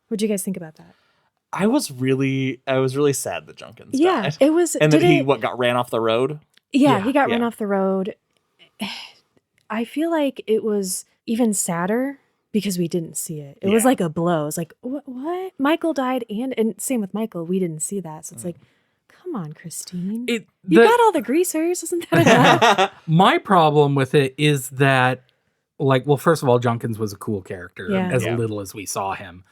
S2: What do you guys think about that?
S1: I was really sad that Junkins died.
S2: It was.
S1: And that he got ran off the road?
S2: Yeah, he got run off the road. I feel like it was even sadder because we didn't see it. It was like a blow. It's like, what? Michael died and same with Michael. We didn't see that. So it's like, come Come on, Christine.
S3: You
S2: got all the greasers. Isn't that enough?
S3: My problem with it is that, like, well, first of all, Junkins was a cool character as little as we saw him.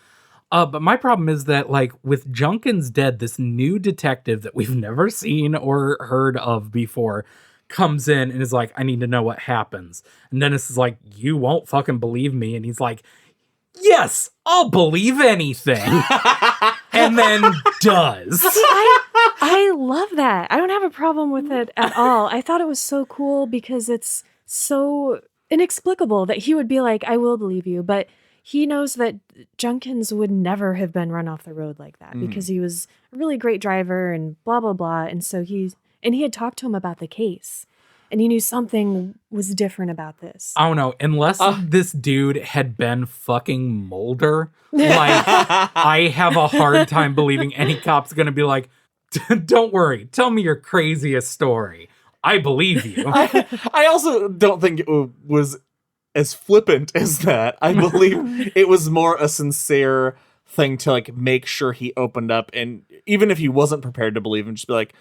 S3: But my problem is that, like, with Junkins dead, this new detective that we've never seen or heard of before comes in and is like, I need to know what happens. And Dennis is like, you won't fucking believe me. And he's like, yes, I'll believe anything. And then does.
S2: See, I love that. I don't have a problem with it at all. I thought it was so cool because it's so inexplicable that he would be like, I will believe you. But he knows that Junkins would never have been run off the road like that because he was a really great driver and blah, blah, blah. And so he had talked to him about the case. And he knew something was different about this.
S3: I don't know. Unless this dude had been fucking Mulder, like, I have a hard time believing any cop's going to be like, don't worry, tell me your craziest story. I believe you.
S4: I also don't think it was as flippant as that. I believe it was more a sincere thing to, like, make sure he opened up. And even if he wasn't prepared to believe him, just be like,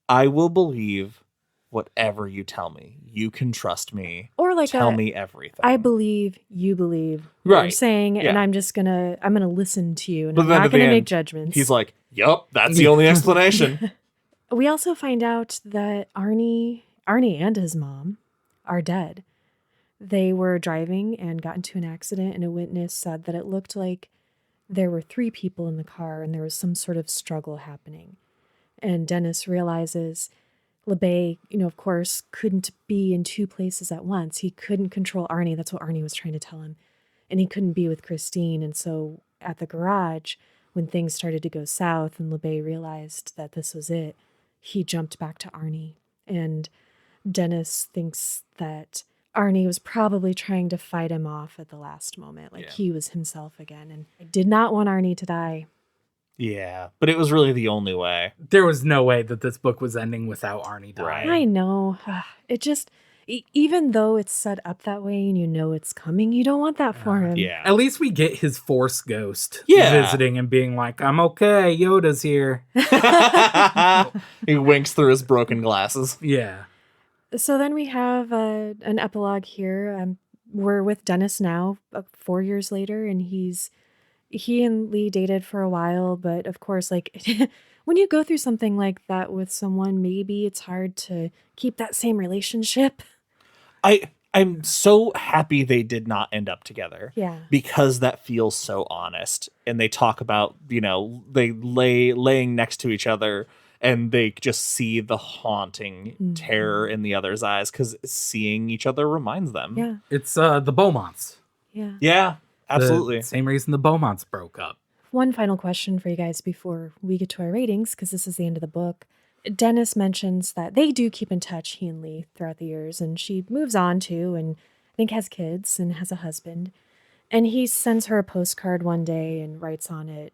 S4: I will believe whatever you tell me. You can trust me.
S2: Or like
S4: tell me everything.
S2: I believe you believe what you're saying, and I'm gonna listen to you, and I'm not gonna make judgments.
S4: He's like, yup, that's the only explanation.
S2: We also find out that Arnie and his mom are dead. They were driving and got into an accident, and a witness said that it looked like there were 3 people in the car and there was some sort of struggle happening. And Dennis realizes LeBay, of course, couldn't be in 2 places at once. He couldn't control Arnie. That's what Arnie was trying to tell him. And he couldn't be with Christine. And so at the garage, when things started to go south and LeBay realized that this was it, he jumped back to Arnie. And Dennis thinks that Arnie was probably trying to fight him off at the last moment. Like he was himself again. And I did not want Arnie to die.
S4: Yeah, but it was really the only way.
S3: There was no way that this book was ending without Arnie dying.
S2: I know. It just, even though it's set up that way and you know it's coming, you don't want that for him.
S4: Yeah.
S3: At least we get his Force ghost visiting and being like, I'm okay, Yoda's here.
S4: He winks through his broken glasses.
S3: Yeah.
S2: So then we have an epilogue here. We're with Dennis now, 4 years later, and he and Lee dated for a while, but of course, like, when you go through something like that with someone, maybe it's hard to keep that same relationship.
S4: I'm so happy they did not end up together.
S2: Yeah.
S4: Because that feels so honest. And they talk about, they laying next to each other and they just see the haunting terror in the other's eyes because seeing each other reminds them.
S2: Yeah.
S3: It's the Beaumonts.
S2: Yeah.
S4: Yeah. Absolutely.
S3: The same reason the Beaumonts broke up.
S2: One final question for you guys before we get to our ratings, because this is the end of the book. Dennis mentions that they do keep in touch, he and Lee, throughout the years, and she moves on too, and I think has kids and has a husband. And he sends her a postcard one day and writes on it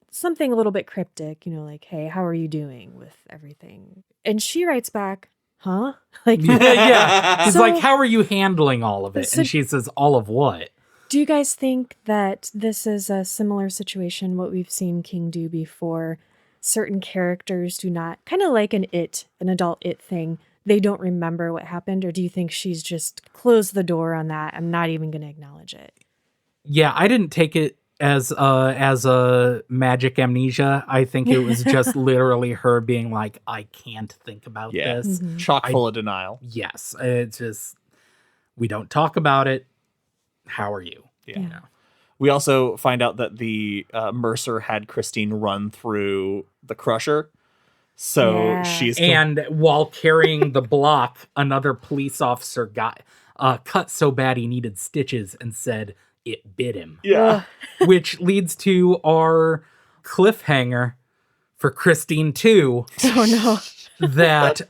S2: something a little bit cryptic, like, hey, how are you doing with everything? And she writes back, huh? Like,
S3: yeah. He's like, how are you handling all of it? And she says, all of what?
S2: Do you guys think that this is a similar situation, what we've seen King do before? Certain characters do not, kind of like an adult it thing, they don't remember what happened? Or do you think she's just closed the door on that? I'm not even going to acknowledge it.
S3: Yeah, I didn't take it as a magic amnesia. I think it was just literally her being like, I can't think about this.
S2: Mm-hmm.
S4: Chock full of denial.
S3: Yes. It's just, we don't talk about it. How are you?
S4: Yeah. We also find out that the Mercer had Christine run through the crusher. So she's...
S3: And while carrying the block, another police officer got cut so bad he needed stitches and said it bit him.
S4: Yeah.
S3: Which leads to our cliffhanger for Pt.2.
S2: Oh, no.
S3: That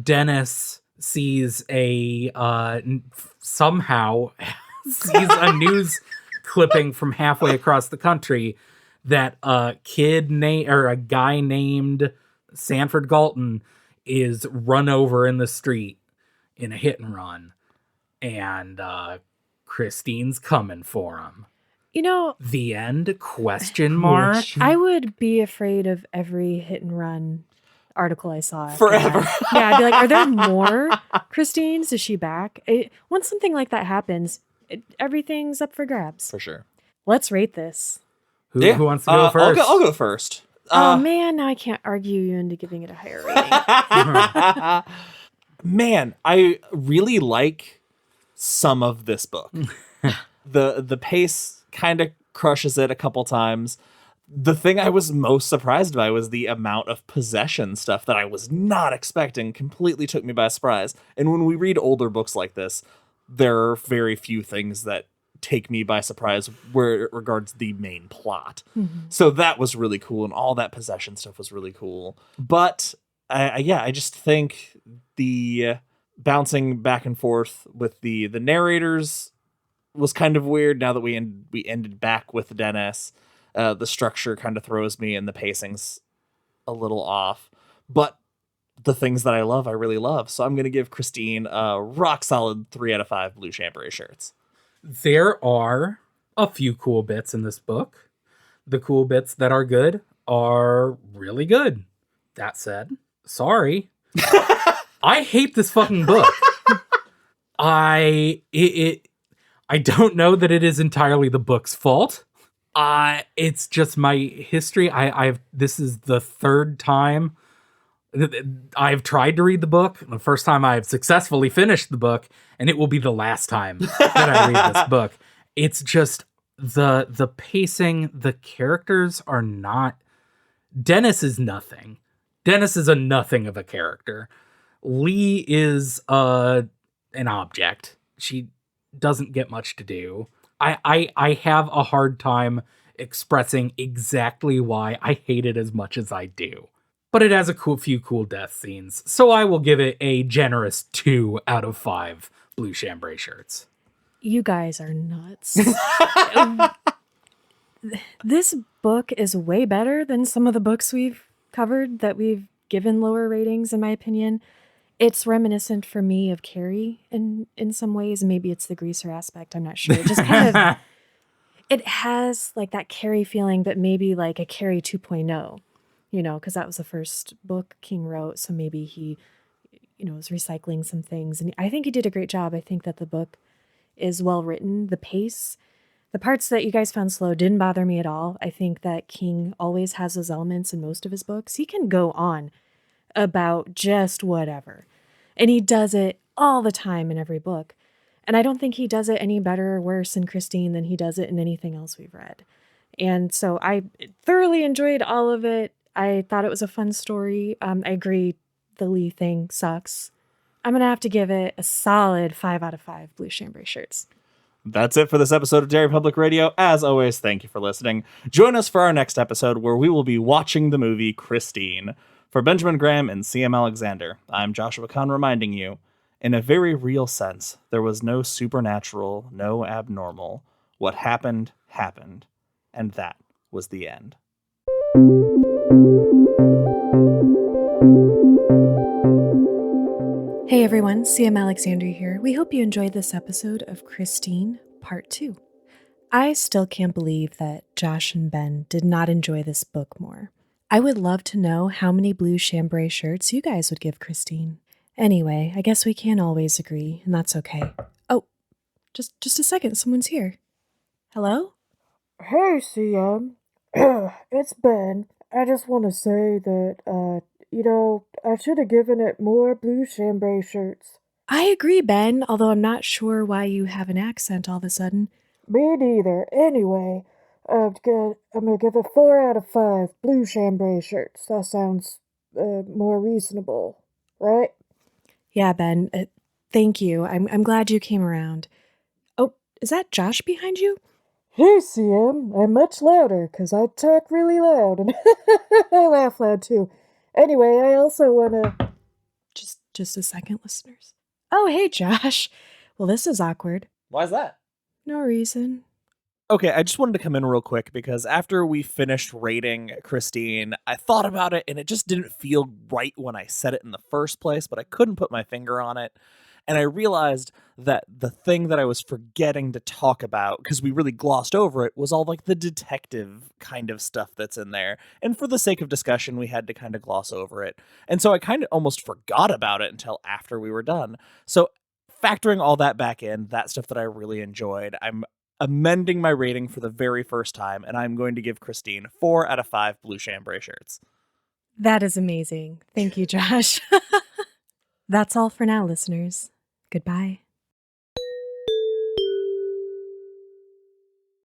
S3: Dennis sees somehow sees a news clipping from halfway across the country that a guy named Sanford Galton is run over in the street in a hit and run, and Christine's coming for him. The end? Question mark.
S2: I would be afraid of every hit and run article I saw.
S4: Forever.
S2: Yeah, I'd be like, are there more Christines? Is she back? Once something like that happens, everything's up for grabs.
S4: For sure.
S2: Let's rate this.
S3: Who wants to go first?
S4: I'll go first.
S2: Oh man, now I can't argue you into giving it a higher rating.
S4: Man, I really like some of this book. The pace kind of crushes it a couple times. The thing I was most surprised by was the amount of possession stuff that I was not expecting. Completely took me by surprise. And when we read older books like this, there are very few things that take me by surprise where it regards the main plot. So that was really cool, and all that possession stuff was really cool. But I just think the bouncing back and forth with the narrators was kind of weird. Now that we ended back with Dennis, the structure kind of throws me, and the pacing's a little off. But the things that I love, I really love. So I'm going to give Christine a rock solid 3 out of 5 blue chambray shirts.
S3: There are a few cool bits in this book. The cool bits that are good are really good. That said, sorry. I hate this fucking book. I don't know that it is entirely the book's fault. It's just my history. This is the third time I've tried to read the book. The first time I've successfully finished the book, and it will be the last time that I read this book. It's just the pacing, the characters are not. Dennis is nothing. Dennis is a nothing of a character. Lee is an object. She doesn't get much to do. I have a hard time expressing exactly why I hate it as much as I do. But it has a few cool death scenes, so I will give it a generous 2 out of 5 blue chambray shirts.
S2: You guys are nuts. This book is way better than some of the books we've covered that we've given lower ratings, in my opinion. It's reminiscent for me of Carrie in some ways. Maybe it's the greaser aspect. I'm not sure. It just kind of, it has like that Carrie feeling, but maybe like a Carrie 2.0. Because that was the first book King wrote. So maybe he, was recycling some things. And I think he did a great job. I think that the book is well written. The pace, the parts that you guys found slow didn't bother me at all. I think that King always has those elements in most of his books. He can go on about just whatever. And he does it all the time in every book. And I don't think he does it any better or worse in Christine than he does it in anything else we've read. And so I thoroughly enjoyed all of it. I thought it was a fun story. I agree the Lee thing sucks. I'm going to have to give it a solid 5 out of 5 blue chambray shirts.
S4: That's it for this episode of Derry Public Radio. As always, thank you for listening. Join us for our next episode where we will be watching the movie Christine. For Benjamin Graham and C.M. Alexander, I'm Joshua Kahn reminding you, in a very real sense, there was no supernatural, no abnormal. What happened, happened. And that was the end.
S2: Hey everyone, CM Alexander here. We hope you enjoyed this episode of Christine, Part 2. I still can't believe that Josh and Ben did not enjoy this book more. I would love to know how many blue chambray shirts you guys would give Christine. Anyway, I guess we can't always agree, and that's okay. Oh, just a second, someone's here. Hello?
S5: Hey, CM. It's Ben. I just want to say that, I should have given it more blue chambray shirts.
S2: I agree, Ben, although I'm not sure why you have an accent all of a sudden.
S5: Me neither. Anyway, I'm gonna give it 4 out of 5 blue chambray shirts. That sounds more reasonable, right?
S2: Yeah, Ben, thank you. I'm glad you came around. Oh, is that Josh behind you?
S5: Hey, CM. I'm much louder because I talk really loud and I laugh loud too. Anyway, I also want to...
S2: Just a second, listeners. Oh, hey, Josh. Well, this is awkward.
S4: Why's that?
S2: No reason.
S1: Okay, I just wanted to come in real quick because after we finished rating Christine, I thought about it and it just didn't feel right when I said it in the first place, but I couldn't put my finger on it. And I realized that the thing that I was forgetting to talk about, because we really glossed over it, was all like the detective kind of stuff that's in there. And for the sake of discussion, we had to kind of gloss over it. And so I kind of almost forgot about it until after we were done. So factoring all that back in, that stuff that I really enjoyed, I'm amending my rating for the very first time, and I'm going to give Christine 4 out of 5 blue chambray shirts.
S2: That is amazing. Thank you, Josh. That's all for now, listeners. Goodbye.